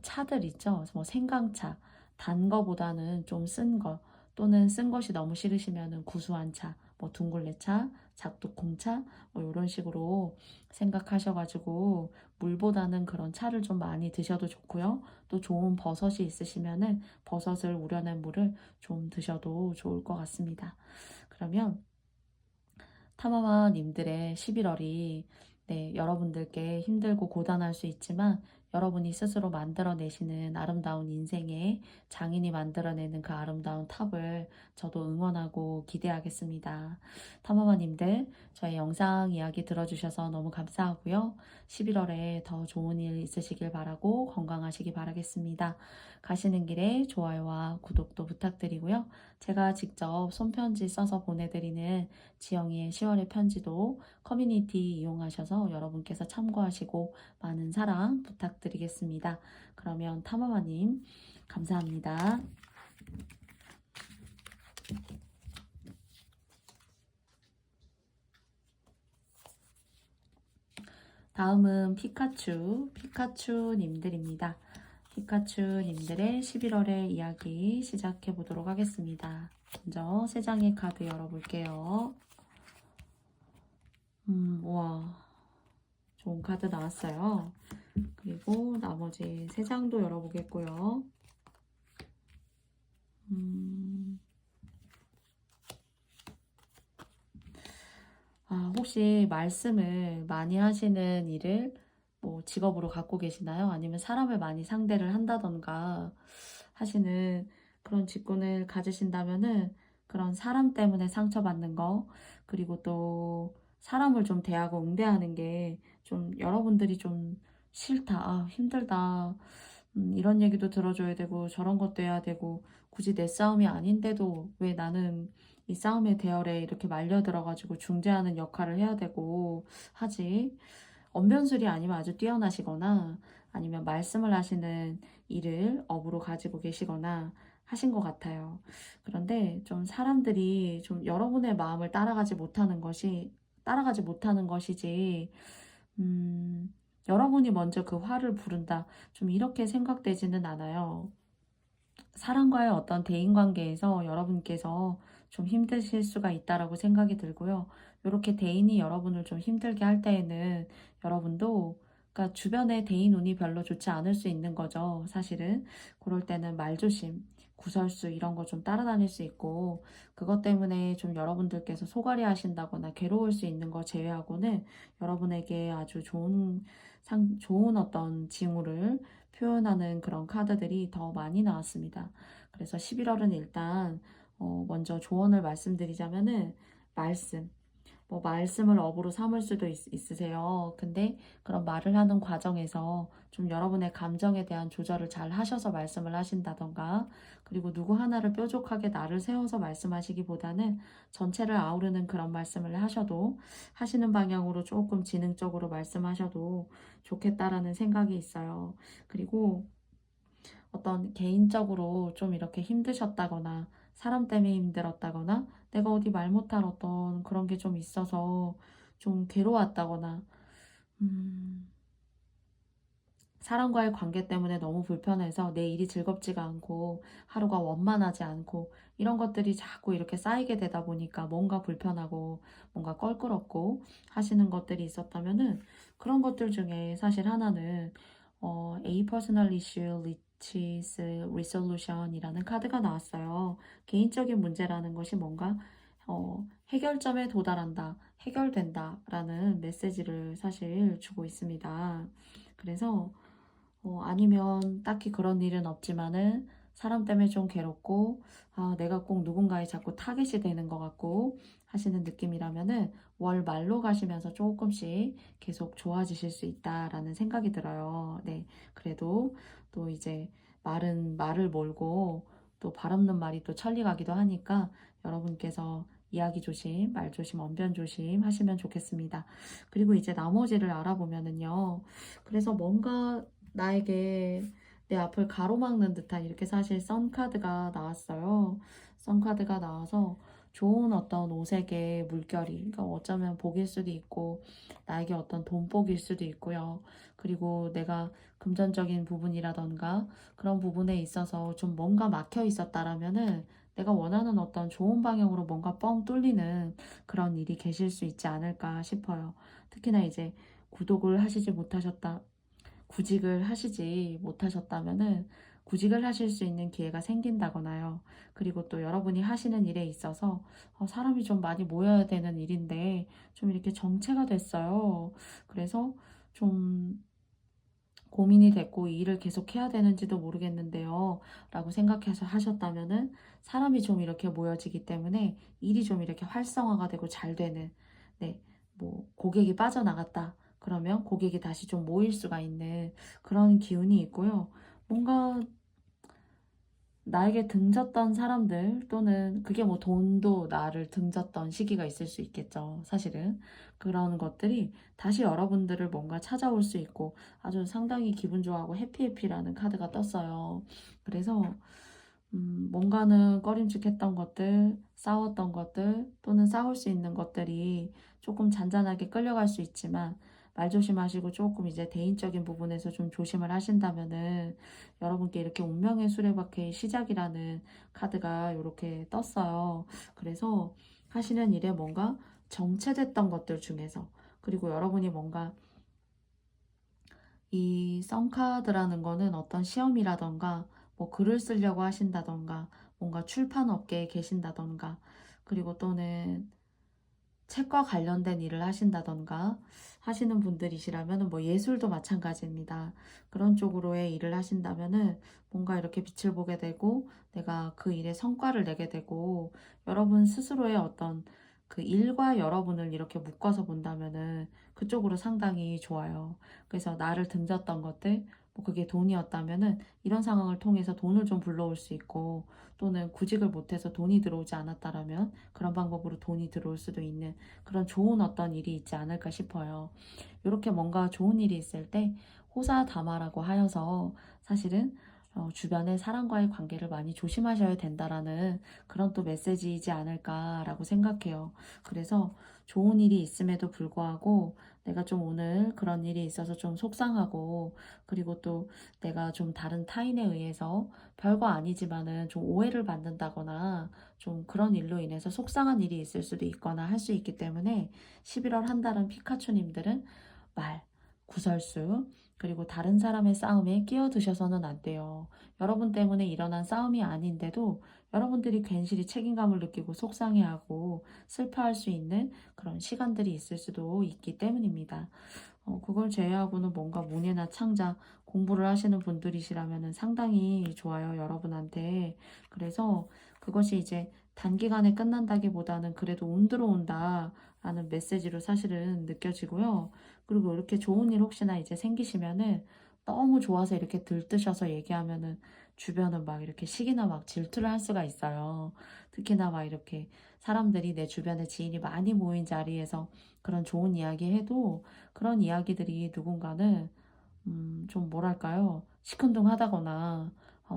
차들 있죠. 뭐 생강차, 단 거보다는 좀 쓴 거, 또는 쓴 것이 너무 싫으시면은 구수한 차, 뭐 둥글레차, 작두콩차, 뭐 이런 식으로 생각하셔가지고 물보다는 그런 차를 좀 많이 드셔도 좋고요. 또 좋은 버섯이 있으시면은 버섯을 우려낸 물을 좀 드셔도 좋을 것 같습니다. 그러면 탐험아님들의 11월이 여러분들께 힘들고 고단할 수 있지만 여러분이 스스로 만들어내시는 아름다운 인생의 장인이 만들어내는 그 아름다운 탑을 저도 응원하고 기대하겠습니다. 탐험아님들, 저희 영상 이야기 들어주셔서 너무 감사하고요. 11월에 더 좋은 일 있으시길 바라고 건강하시기 바라겠습니다. 가시는 길에 좋아요와 구독도 부탁드리고요. 제가 직접 손편지 써서 보내드리는 지영이의 10월의 편지도 커뮤니티 이용하셔서 여러분께서 참고하시고 많은 사랑 부탁드리겠습니다. 그러면 탐험아님, 감사합니다. 다음은 피카츄님들입니다. 피카츄님들의 11월의 이야기 시작해 보도록 하겠습니다. 먼저 3장의 카드 열어볼게요. 우와, 좋은 카드 나왔어요. 그리고 나머지 3장도 열어보겠고요. 혹시 말씀을 많이 하시는 일을 뭐 직업으로 갖고 계시나요? 아니면 사람을 많이 상대를 한다던가 하시는 그런 직군을 가지신다면은 그런 사람 때문에 상처받는 거, 그리고 또 사람을 좀 대하고 응대하는 게 좀 여러분들이 좀 싫다, 힘들다, 이런 얘기도 들어줘야 되고 저런 것도 해야 되고 굳이 내 싸움이 아닌데도 왜 나는 이 싸움의 대열에 이렇게 말려들어가지고 중재하는 역할을 해야 되고 하지. 언변술이 아니면 아주 뛰어나시거나 아니면 말씀을 하시는 일을 업으로 가지고 계시거나 하신 것 같아요. 그런데 좀 사람들이 좀 여러분의 마음을 따라가지 못하는 것이지, 여러분이 먼저 그 화를 부른다. 좀 이렇게 생각되지는 않아요. 사람과의 어떤 대인관계에서 여러분께서 좀 힘드실 수가 있다라고 생각이 들고요. 이렇게 대인이 여러분을 좀 힘들게 할 때에는 여러분도, 그러니까 주변에 대인 운이 별로 좋지 않을 수 있는 거죠. 사실은 그럴 때는 말조심, 구설수 이런 거 좀 따라다닐 수 있고, 그것 때문에 좀 여러분들께서 소갈이 하신다거나 괴로울 수 있는 거 제외하고는 여러분에게 아주 좋은 어떤 징후를 표현하는 그런 카드들이 더 많이 나왔습니다. 그래서 11월은 일단 먼저 조언을 말씀드리자면은 말씀을 업으로 삼을 수도 있으세요. 근데 그런 말을 하는 과정에서 좀 여러분의 감정에 대한 조절을 잘 하셔서 말씀을 하신다던가, 그리고 누구 하나를 뾰족하게 나를 세워서 말씀하시기보다는 전체를 아우르는 그런 말씀을 하시는 방향으로 조금 지능적으로 말씀하셔도 좋겠다라는 생각이 있어요. 그리고 어떤 개인적으로 좀 이렇게 힘드셨다거나 사람 때문에 힘들었다거나 내가 어디 말 못할 어떤 그런 게 좀 있어서 좀 괴로웠다거나, 음, 사람과의 관계 때문에 너무 불편해서 내 일이 즐겁지가 않고 하루가 원만하지 않고 이런 것들이 자꾸 이렇게 쌓이게 되다 보니까 뭔가 불편하고 뭔가 껄끄럽고 하시는 것들이 있었다면은 그런 것들 중에 사실 하나는 A Personal Issue Reaches Resolution이라는 카드가 나왔어요. 개인적인 문제라는 것이 뭔가 해결점에 도달한다, 해결된다라는 메시지를 사실 주고 있습니다. 그래서 아니면 딱히 그런 일은 없지만은 사람 때문에 좀 괴롭고 내가 꼭 누군가에 자꾸 타겟이 되는 것 같고 하시는 느낌이라면은 월 말로 가시면서 조금씩 계속 좋아지실 수 있다라는 생각이 들어요. 네, 그래도 또 이제 말은 말을 몰고 또 바람는 말이 또 천리 가기도 하니까 여러분께서 이야기 조심, 말 조심, 언변 조심 하시면 좋겠습니다. 그리고 이제 나머지를 알아보면은요. 그래서 뭔가 나에게 내 앞을 가로막는 듯한 이렇게 사실 선카드가 나왔어요. 선카드가 나와서 좋은 어떤 오색의 물결이, 그러니까 어쩌면 복일 수도 있고, 나에게 어떤 돈복일 수도 있고요. 그리고 내가 금전적인 부분이라던가 그런 부분에 있어서 좀 뭔가 막혀 있었다라면은 내가 원하는 어떤 좋은 방향으로 뭔가 뻥 뚫리는 그런 일이 계실 수 있지 않을까 싶어요. 특히나 이제 구독을 하시지 못하셨다, 구직을 하시지 못하셨다면은 구직을 하실 수 있는 기회가 생긴다거나요. 그리고 또 여러분이 하시는 일에 있어서 사람이 좀 많이 모여야 되는 일인데 좀 이렇게 정체가 됐어요. 그래서 좀 고민이 됐고 이 일을 계속 해야 되는지도 모르겠는데요. 라고 생각해서 하셨다면은 사람이 좀 이렇게 모여지기 때문에 일이 좀 이렇게 활성화가 되고 잘 되는, 네, 뭐 고객이 빠져나갔다. 그러면 고객이 다시 좀 모일 수가 있는 그런 기운이 있고요. 뭔가 나에게 등졌던 사람들 또는 그게 뭐 돈도 나를 등졌던 시기가 있을 수 있겠죠. 사실은 그런 것들이 다시 여러분들을 뭔가 찾아올 수 있고 아주 상당히 기분 좋아하고 해피해피라는 카드가 떴어요. 그래서 뭔가는 꺼림칙했던 것들, 싸웠던 것들 또는 싸울 수 있는 것들이 조금 잔잔하게 끌려갈 수 있지만 말 조심하시고 조금 이제 개인적인 부분에서 좀 조심을 하신다면은 여러분께 이렇게 운명의 수레바퀴의 시작이라는 카드가 이렇게 떴어요. 그래서 하시는 일에 뭔가 정체됐던 것들 중에서 그리고 여러분이 뭔가 이 썬카드라는 거는 어떤 시험이라던가 뭐 글을 쓰려고 하신다던가 뭔가 출판 업계에 계신다던가 그리고 또는 책과 관련된 일을 하신다던가 하시는 분들이시라면 뭐 예술도 마찬가지입니다. 그런 쪽으로의 일을 하신다면은 뭔가 이렇게 빛을 보게 되고 내가 그 일에 성과를 내게 되고 여러분 스스로의 어떤 그 일과 여러분을 이렇게 묶어서 본다면은 그쪽으로 상당히 좋아요. 그래서 나를 등졌던 것들 뭐 그게 돈이었다면은 이런 상황을 통해서 돈을 좀 불러올 수 있고 또는 구직을 못해서 돈이 들어오지 않았다라면 그런 방법으로 돈이 들어올 수도 있는 그런 좋은 어떤 일이 있지 않을까 싶어요. 이렇게 뭔가 좋은 일이 있을 때 호사다마라고 하여서 사실은 주변의 사람과의 관계를 많이 조심하셔야 된다라는 그런 또 메시지이지 않을까라고 생각해요. 그래서 좋은 일이 있음에도 불구하고 내가 좀 오늘 그런 일이 있어서 좀 속상하고 그리고 또 내가 좀 다른 타인에 의해서 별거 아니지만은 좀 오해를 받는다거나 좀 그런 일로 인해서 속상한 일이 있을 수도 있거나 할 수 있기 때문에 11월 한 달은 피카츄님들은 말, 구설수, 그리고 다른 사람의 싸움에 끼어드셔서는 안 돼요. 여러분 때문에 일어난 싸움이 아닌데도 여러분들이 괜시리 책임감을 느끼고 속상해하고 슬퍼할 수 있는 그런 시간들이 있을 수도 있기 때문입니다. 그걸 제외하고는 뭔가 문예나 창작, 공부를 하시는 분들이시라면 상당히 좋아요, 여러분한테. 그래서 그것이 이제 단기간에 끝난다기보다는 그래도 운 들어온다 라는 메시지로 사실은 느껴지고요. 그리고 이렇게 좋은 일 혹시나 이제 생기시면은 너무 좋아서 이렇게 들뜨셔서 얘기하면은 주변은 막 이렇게 시기나 막 질투를 할 수가 있어요. 특히나 막 이렇게 사람들이 내 주변에 지인이 많이 모인 자리에서 그런 좋은 이야기 해도 그런 이야기들이 누군가는 좀 뭐랄까요? 시큰둥하다거나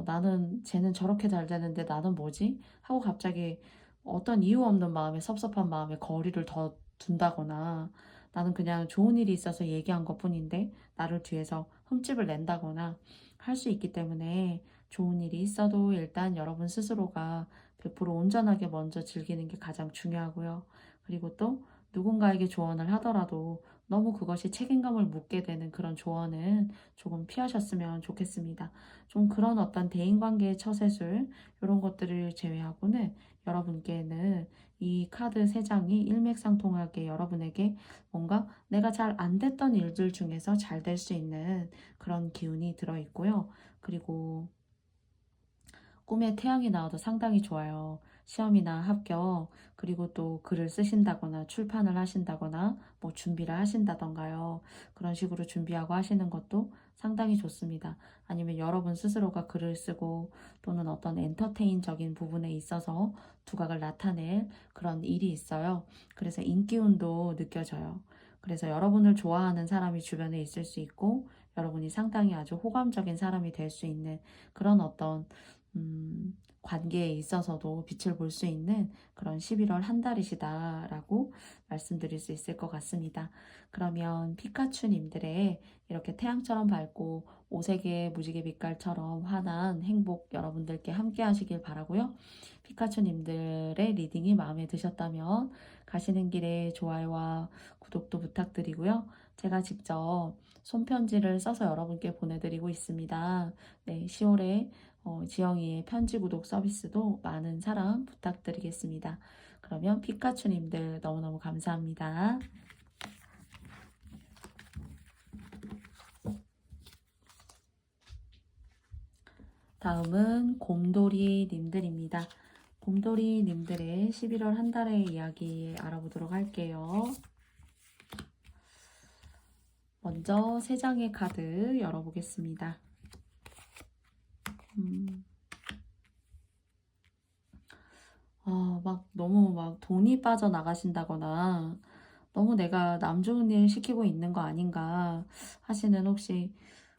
나는 쟤는 저렇게 잘 되는데 나는 뭐지? 하고 갑자기 어떤 이유 없는 마음에 섭섭한 마음에 거리를 더 둔다거나 나는 그냥 좋은 일이 있어서 얘기한 것뿐인데 나를 뒤에서 흠집을 낸다거나 할 수 있기 때문에 좋은 일이 있어도 일단 여러분 스스로가 100% 온전하게 먼저 즐기는 게 가장 중요하고요. 그리고 또 누군가에게 조언을 하더라도 너무 그것이 책임감을 묻게 되는 그런 조언은 조금 피하셨으면 좋겠습니다. 좀 그런 어떤 대인관계의 처세술 이런 것들을 제외하고는 여러분께는 이 카드 3장이 일맥상통하게 여러분에게 뭔가 내가 잘 안 됐던 일들 중에서 잘 될 수 있는 그런 기운이 들어있고요. 그리고 꿈에 태양이 나와도 상당히 좋아요. 시험이나 합격, 그리고 또 글을 쓰신다거나 출판을 하신다거나 뭐 준비를 하신다던가요. 그런 식으로 준비하고 하시는 것도 상당히 좋습니다. 아니면 여러분 스스로가 글을 쓰고 또는 어떤 엔터테인적인 부분에 있어서 두각을 나타낼 그런 일이 있어요. 그래서 인기운도 느껴져요. 그래서 여러분을 좋아하는 사람이 주변에 있을 수 있고 여러분이 상당히 아주 호감적인 사람이 될 수 있는 그런 어떤 관계에 있어서도 빛을 볼 수 있는 그런 11월 한 달이시다라고 말씀드릴 수 있을 것 같습니다. 그러면 피카츄님들의 이렇게 태양처럼 밝고 오색의 무지개 빛깔처럼 환한 행복 여러분들께 함께 하시길 바라고요. 피카츄님들의 리딩이 마음에 드셨다면 가시는 길에 좋아요와 구독도 부탁드리고요. 제가 직접 손편지를 써서 여러분께 보내드리고 있습니다. 네, 10월에 지영이의 편지 구독 서비스도 많은 사랑 부탁드리겠습니다. 그러면 피카츄님들 너무너무 감사합니다. 다음은 곰돌이님들입니다. 곰돌이님들의 11월 한 달의 이야기 알아보도록 할게요. 먼저 3장의 카드 열어보겠습니다. 막 너무 막 돈이 빠져나가신다거나 너무 내가 남 좋은 일 시키고 있는 거 아닌가 하시는 혹시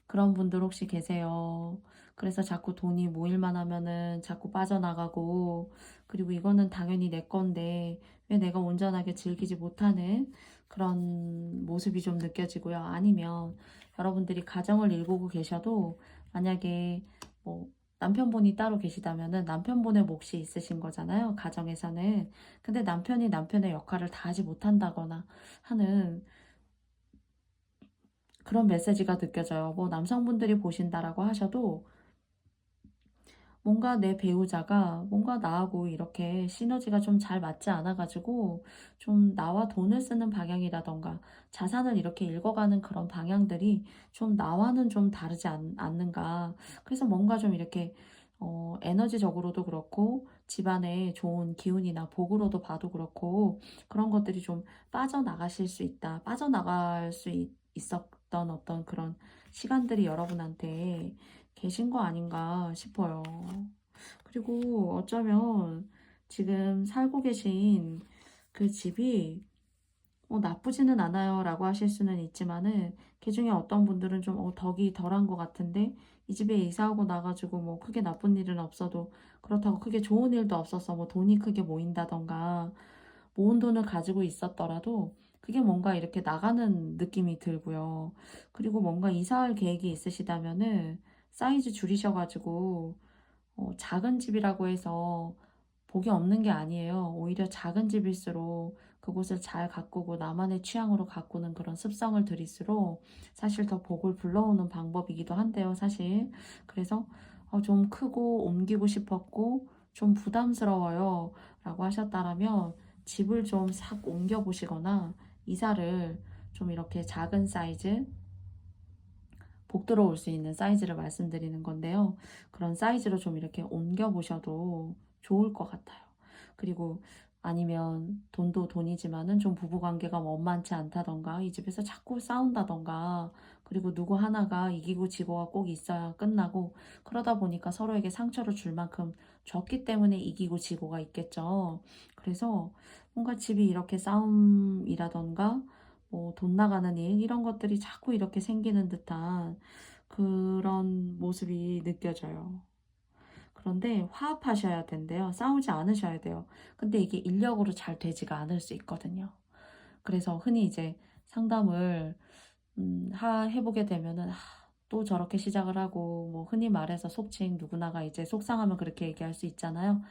그런 분들 혹시 계세요? 그래서 자꾸 돈이 모일만 하면은 자꾸 빠져나가고 그리고 이거는 당연히 내 건데 왜 내가 온전하게 즐기지 못하는 그런 모습이 좀 느껴지고요. 아니면 여러분들이 가정을 일구고 계셔도 만약에 뭐 남편분이 따로 계시다면은 남편분의 몫이 있으신 거잖아요. 가정에서는. 근데 남편이 남편의 역할을 다 하지 못한다거나 하는 그런 메시지가 느껴져요. 뭐 남성분들이 보신다라고 하셔도 뭔가 내 배우자가 뭔가 나하고 이렇게 시너지가 좀 잘 맞지 않아가지고 좀 나와 돈을 쓰는 방향이라던가 자산을 이렇게 읽어가는 그런 방향들이 좀 나와는 좀 다르지 않는가. 그래서 뭔가 좀 이렇게 에너지적으로도 그렇고 집안에 좋은 기운이나 복으로도 봐도 그렇고 그런 것들이 좀 빠져나가실 수 있다. 빠져나갈 수 있었던 어떤 그런 시간들이 여러분한테 계신 거 아닌가 싶어요. 그리고 어쩌면 지금 살고 계신 그 집이 나쁘지는 않아요 라고 하실 수는 있지만은 그 중에 어떤 분들은 좀 덕이 덜한 것 같은데 이 집에 이사하고 나가지고 뭐 크게 나쁜 일은 없어도 그렇다고 크게 좋은 일도 없어서 뭐 돈이 크게 모인다던가 모은 돈을 가지고 있었더라도 그게 뭔가 이렇게 나가는 느낌이 들고요. 그리고 뭔가 이사할 계획이 있으시다면은 사이즈 줄이셔가지고 작은 집이라고 해서 복이 없는 게 아니에요. 오히려 작은 집일수록 그곳을 잘 가꾸고 나만의 취향으로 가꾸는 그런 습성을 들일수록 사실 더 복을 불러오는 방법이기도 한데요, 사실. 그래서 좀 크고 옮기고 싶었고 좀 부담스러워요 라고 하셨다라면 집을 좀 싹 옮겨 보시거나 이사를 좀 이렇게 작은 사이즈 복 들어올 수 있는 사이즈를 말씀드리는 건데요. 그런 사이즈로 좀 이렇게 옮겨 보셔도 좋을 것 같아요. 그리고 아니면 돈도 돈이지만은 좀 부부관계가 원만치 않다던가 이 집에서 자꾸 싸운다던가 그리고 누구 하나가 이기고 지고가 꼭 있어야 끝나고 그러다 보니까 서로에게 상처를 줄 만큼 졌기 때문에 이기고 지고가 있겠죠. 그래서 뭔가 집이 이렇게 싸움이라던가 뭐 돈 나가는 일 이런 것들이 자꾸 이렇게 생기는 듯한 그런 모습이 느껴져요. 그런데 화합하셔야 된대요. 싸우지 않으셔야 돼요. 근데 이게 인력으로 잘 되지가 않을 수 있거든요. 그래서 흔히 이제 상담을 해보게 되면은 또 저렇게 시작을 하고, 뭐 흔히 말해서 속칭, 누구나가 이제 속상하면 그렇게 얘기할 수 있잖아요.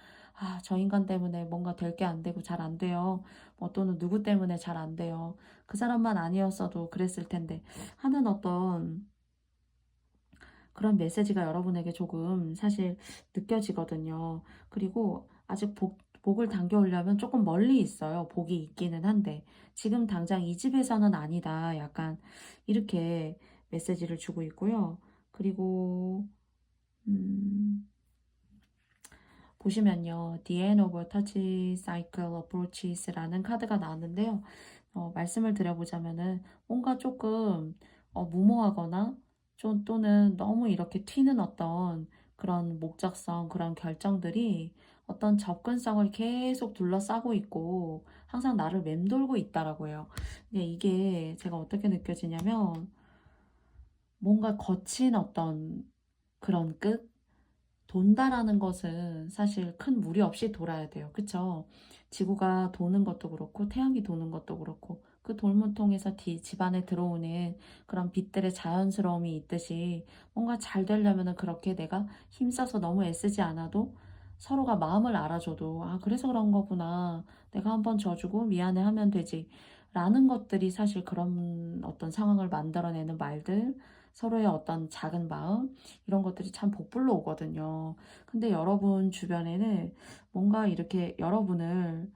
저 인간 때문에 뭔가 될 게 안 되고 잘 안 돼요. 뭐 또는 누구 때문에 잘 안 돼요. 그 사람만 아니었어도 그랬을 텐데 하는 어떤 그런 메시지가 여러분에게 조금 사실 느껴지거든요. 그리고 아직 복을 당겨오려면 조금 멀리 있어요. 복이 있기는 한데 지금 당장 이 집에서는 아니다. 약간 이렇게 메시지를 주고 있고요. 그리고 음, 보시면요. The End of Touch Cycle Approaches라는 카드가 나왔는데요. 말씀을 드려보자면은 뭔가 조금 무모하거나 좀 또는 너무 이렇게 튀는 어떤 그런 목적성, 그런 결정들이 어떤 접근성을 계속 둘러싸고 있고 항상 나를 맴돌고 있다라고 해요. 근데 이게 제가 어떻게 느껴지냐면 뭔가 거친 어떤 그런 끝? 돈다라는 것은 사실 큰 무리 없이 돌아야 돼요. 그쵸? 지구가 도는 것도 그렇고 태양이 도는 것도 그렇고 그 돌문통에서 집안에 들어오는 그런 빛들의 자연스러움이 있듯이 뭔가 잘 되려면은 그렇게 내가 힘써서 너무 애쓰지 않아도 서로가 마음을 알아줘도 그래서 그런 거구나. 내가 한번 져주고 미안해 하면 되지. 라는 것들이 사실 그런 어떤 상황을 만들어내는 말들, 서로의 어떤 작은 마음, 이런 것들이 참 복불로 오거든요. 근데 여러분 주변에는 뭔가 이렇게 여러분을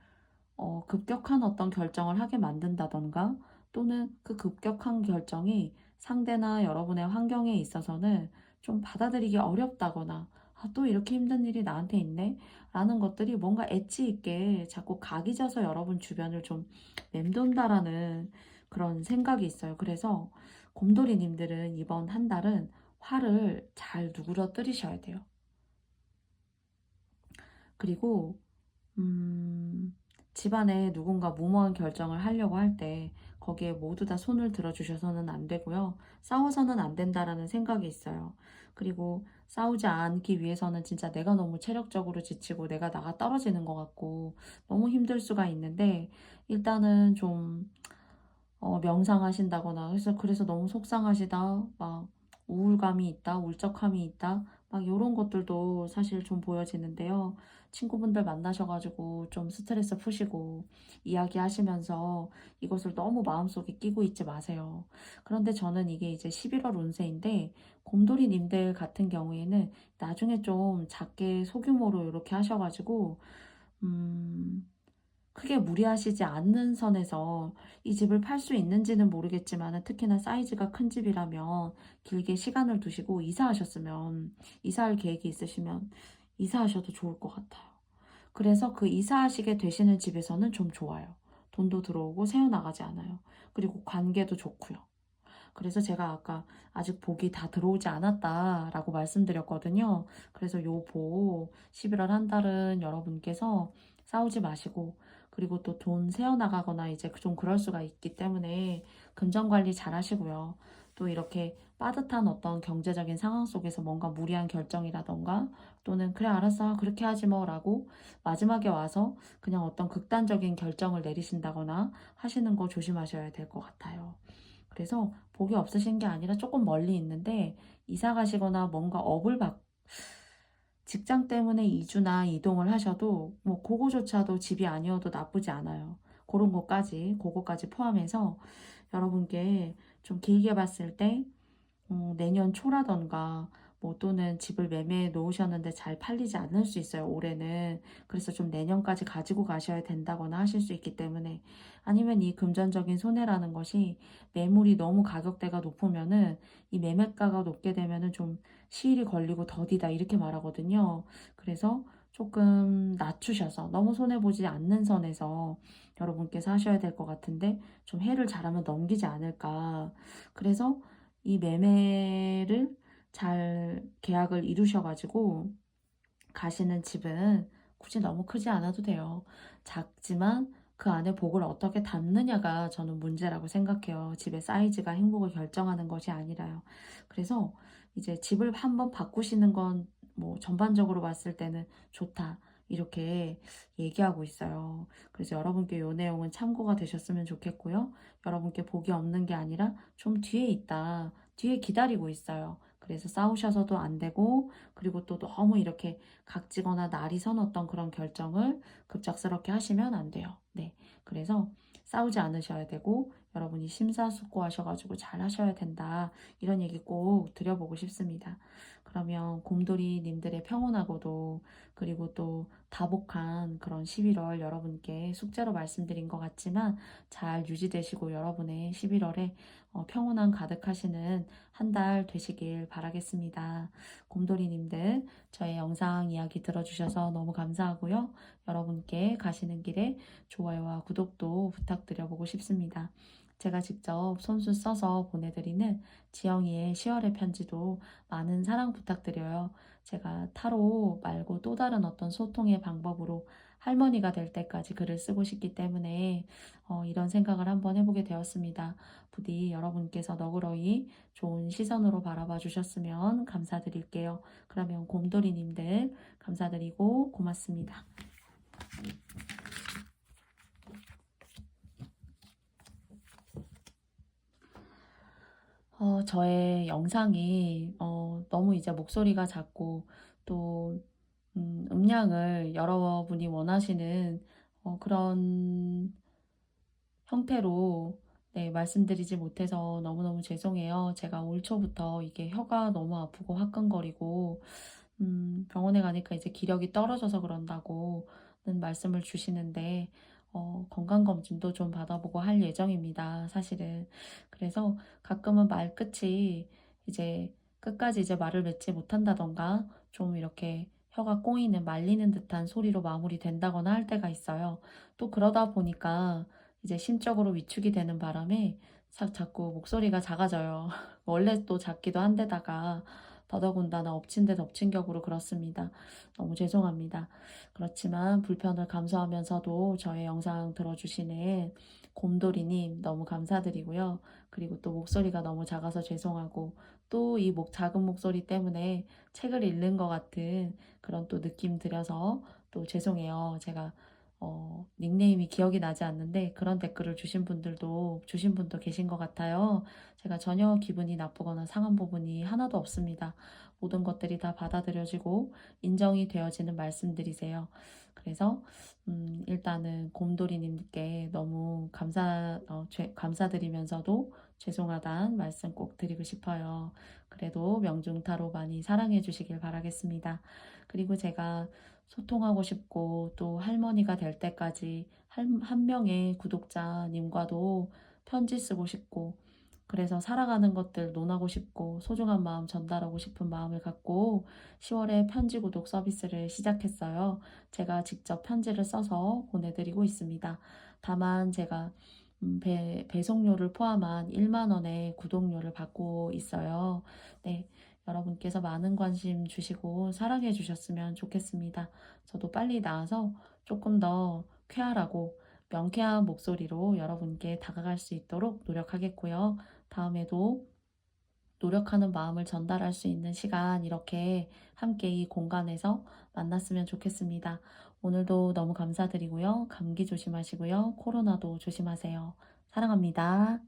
급격한 어떤 결정을 하게 만든다던가 또는 그 급격한 결정이 상대나 여러분의 환경에 있어서는 좀 받아들이기 어렵다거나 또 이렇게 힘든 일이 나한테 있네? 라는 것들이 뭔가 엣지 있게 자꾸 각이 져서 여러분 주변을 좀 맴돈다라는 그런 생각이 있어요. 그래서 곰돌이님들은 이번 한 달은 화를 잘 누그러뜨리셔야 돼요. 그리고 집안에 누군가 무모한 결정을 하려고 할 때 거기에 모두 다 손을 들어주셔서는 안 되고요. 싸워서는 안 된다라는 생각이 있어요. 그리고 싸우지 않기 위해서는 진짜 내가 너무 체력적으로 지치고 내가 나가 떨어지는 것 같고 너무 힘들 수가 있는데 일단은 좀 명상하신다거나 그래서 너무 속상하시다 막 우울감이 있다 울적함이 있다 막 요런 것들도 사실 좀 보여지는데요. 친구분들 만나셔가지고 좀 스트레스 푸시고 이야기하시면서 이것을 너무 마음속에 끼고 있지 마세요. 그런데 저는 이게 이제 11월 운세인데 곰돌이님들 같은 경우에는 나중에 좀 작게 소규모로 이렇게 하셔가지고 음 크게 무리하시지 않는 선에서 이 집을 팔 수 있는지는 모르겠지만 특히나 사이즈가 큰 집이라면 길게 시간을 두시고 이사하셨으면 이사할 계획이 있으시면 이사하셔도 좋을 것 같아요. 그래서 그 이사하시게 되시는 집에서는 좀 좋아요. 돈도 들어오고 새어나가지 않아요. 그리고 관계도 좋고요. 그래서 제가 아까 아직 복이 다 들어오지 않았다라고 말씀드렸거든요. 그래서 요 복 11월 한 달은 여러분께서 싸우지 마시고 그리고 또 돈 새어나가거나 이제 좀 그럴 수가 있기 때문에 금전 관리 잘 하시고요. 또 이렇게 빠듯한 어떤 경제적인 상황 속에서 뭔가 무리한 결정이라던가 또는 그래 알았어 그렇게 하지 뭐 라고 마지막에 와서 그냥 어떤 극단적인 결정을 내리신다거나 하시는 거 조심하셔야 될 것 같아요. 그래서 복이 없으신 게 아니라 조금 멀리 있는데 이사 가시거나 뭔가 직장 때문에 이주나 이동을 하셔도 뭐 그거조차도 집이 아니어도 나쁘지 않아요. 그런 그거까지 포함해서 여러분께 좀 길게 봤을 때 내년 초라던가 뭐 또는 집을 매매해 놓으셨는데 잘 팔리지 않을 수 있어요, 올해는. 그래서 좀 내년까지 가지고 가셔야 된다거나 하실 수 있기 때문에 아니면 이 금전적인 손해라는 것이 매물이 너무 가격대가 높으면은 이 매매가가 높게 되면은 좀 시일이 걸리고 더디다 이렇게 말하거든요. 그래서 조금 낮추셔서 너무 손해보지 않는 선에서 여러분께서 하셔야 될 것 같은데 좀 해를 잘하면 넘기지 않을까. 그래서 이 매매를 잘 계약을 이루셔가지고 가시는 집은 굳이 너무 크지 않아도 돼요. 작지만 그 안에 복을 어떻게 담느냐가 저는 문제라고 생각해요. 집의 사이즈가 행복을 결정하는 것이 아니라요. 그래서 이제 집을 한번 바꾸시는 건 뭐 전반적으로 봤을 때는 좋다. 이렇게 얘기하고 있어요. 그래서 여러분께 요 내용은 참고가 되셨으면 좋겠고요. 여러분께 복이 없는 게 아니라 좀 뒤에 있다. 뒤에 기다리고 있어요. 그래서 싸우셔서도 안 되고, 그리고 또 너무 이렇게 각지거나 날이 서눴던 그런 결정을 급작스럽게 하시면 안 돼요. 네. 그래서 싸우지 않으셔야 되고, 여러분이 심사숙고하셔가지고 잘 하셔야 된다. 이런 얘기 꼭 드려보고 싶습니다. 그러면 곰돌이님들의 평온하고도, 그리고 또 다복한 그런 11월 여러분께 숙제로 말씀드린 것 같지만 잘 유지되시고 여러분의 11월에 평온함 가득하시는 한 달 되시길 바라겠습니다. 곰돌이님들, 저의 영상 이야기 들어주셔서 너무 감사하고요. 여러분께 가시는 길에 좋아요와 구독도 부탁드려보고 싶습니다. 제가 직접 손수 써서 보내드리는 지영이의 10월의 편지도 많은 사랑 부탁드려요. 제가 타로 말고 또 다른 어떤 소통의 방법으로 할머니가 될 때까지 글을 쓰고 싶기 때문에 이런 생각을 한번 해보게 되었습니다. 부디 여러분께서 너그러이 좋은 시선으로 바라봐 주셨으면 감사드릴게요. 그러면 곰돌이님들 감사드리고 고맙습니다. 저의 영상이 너무 이제 목소리가 작고 또 음량을 여러분이 원하시는 그런 형태로 네, 말씀드리지 못해서 너무너무 죄송해요. 제가 올 초부터 이게 혀가 너무 아프고 화끈거리고 병원에 가니까 이제 기력이 떨어져서 그런다고는 말씀을 주시는데 건강검진도 좀 받아보고 할 예정입니다. 사실은. 그래서 가끔은 말끝이 이제 끝까지 이제 말을 맺지 못한다던가 좀 이렇게 혀가 꼬이는 말리는 듯한 소리로 마무리된다거나 할 때가 있어요. 또 그러다 보니까 이제 심적으로 위축이 되는 바람에 자꾸 목소리가 작아져요. 원래 또 작기도 한데다가 더더군다나 엎친 데 덮친 격으로 그렇습니다. 너무 죄송합니다. 그렇지만 불편을 감수하면서도 저의 영상 들어주시는 곰돌이님 너무 감사드리고요. 그리고 또 목소리가 너무 작아서 죄송하고 또 이 작은 목소리 때문에 책을 읽는 것 같은 그런 또 느낌 들여서 또 죄송해요. 제가 닉네임이 기억이 나지 않는데 그런 댓글을 주신 분도 계신 것 같아요. 제가 전혀 기분이 나쁘거나 상한 부분이 하나도 없습니다. 모든 것들이 다 받아들여지고 인정이 되어지는 말씀들이세요. 그래서 일단은 곰돌이님께 너무 감사드리면서도 죄송하다는 말씀 꼭 드리고 싶어요. 그래도 명중타로 많이 사랑해 주시길 바라겠습니다. 그리고 제가 소통하고 싶고 또 할머니가 될 때까지 한 명의 구독자님과도 편지 쓰고 싶고 그래서 살아가는 것들 논하고 싶고 소중한 마음 전달하고 싶은 마음을 갖고 10월에 편지 구독 서비스를 시작했어요. 제가 직접 편지를 써서 보내드리고 있습니다. 다만 제가 배송료를 포함한 1만 원의 구독료를 받고 있어요. 네, 여러분께서 많은 관심 주시고 사랑해 주셨으면 좋겠습니다. 저도 빨리 나아서 조금 더 쾌활하고 명쾌한 목소리로 여러분께 다가갈 수 있도록 노력하겠고요. 다음에도 노력하는 마음을 전달할 수 있는 시간 이렇게 함께 이 공간에서 만났으면 좋겠습니다. 오늘도 너무 감사드리고요. 감기 조심하시고요. 코로나도 조심하세요. 사랑합니다.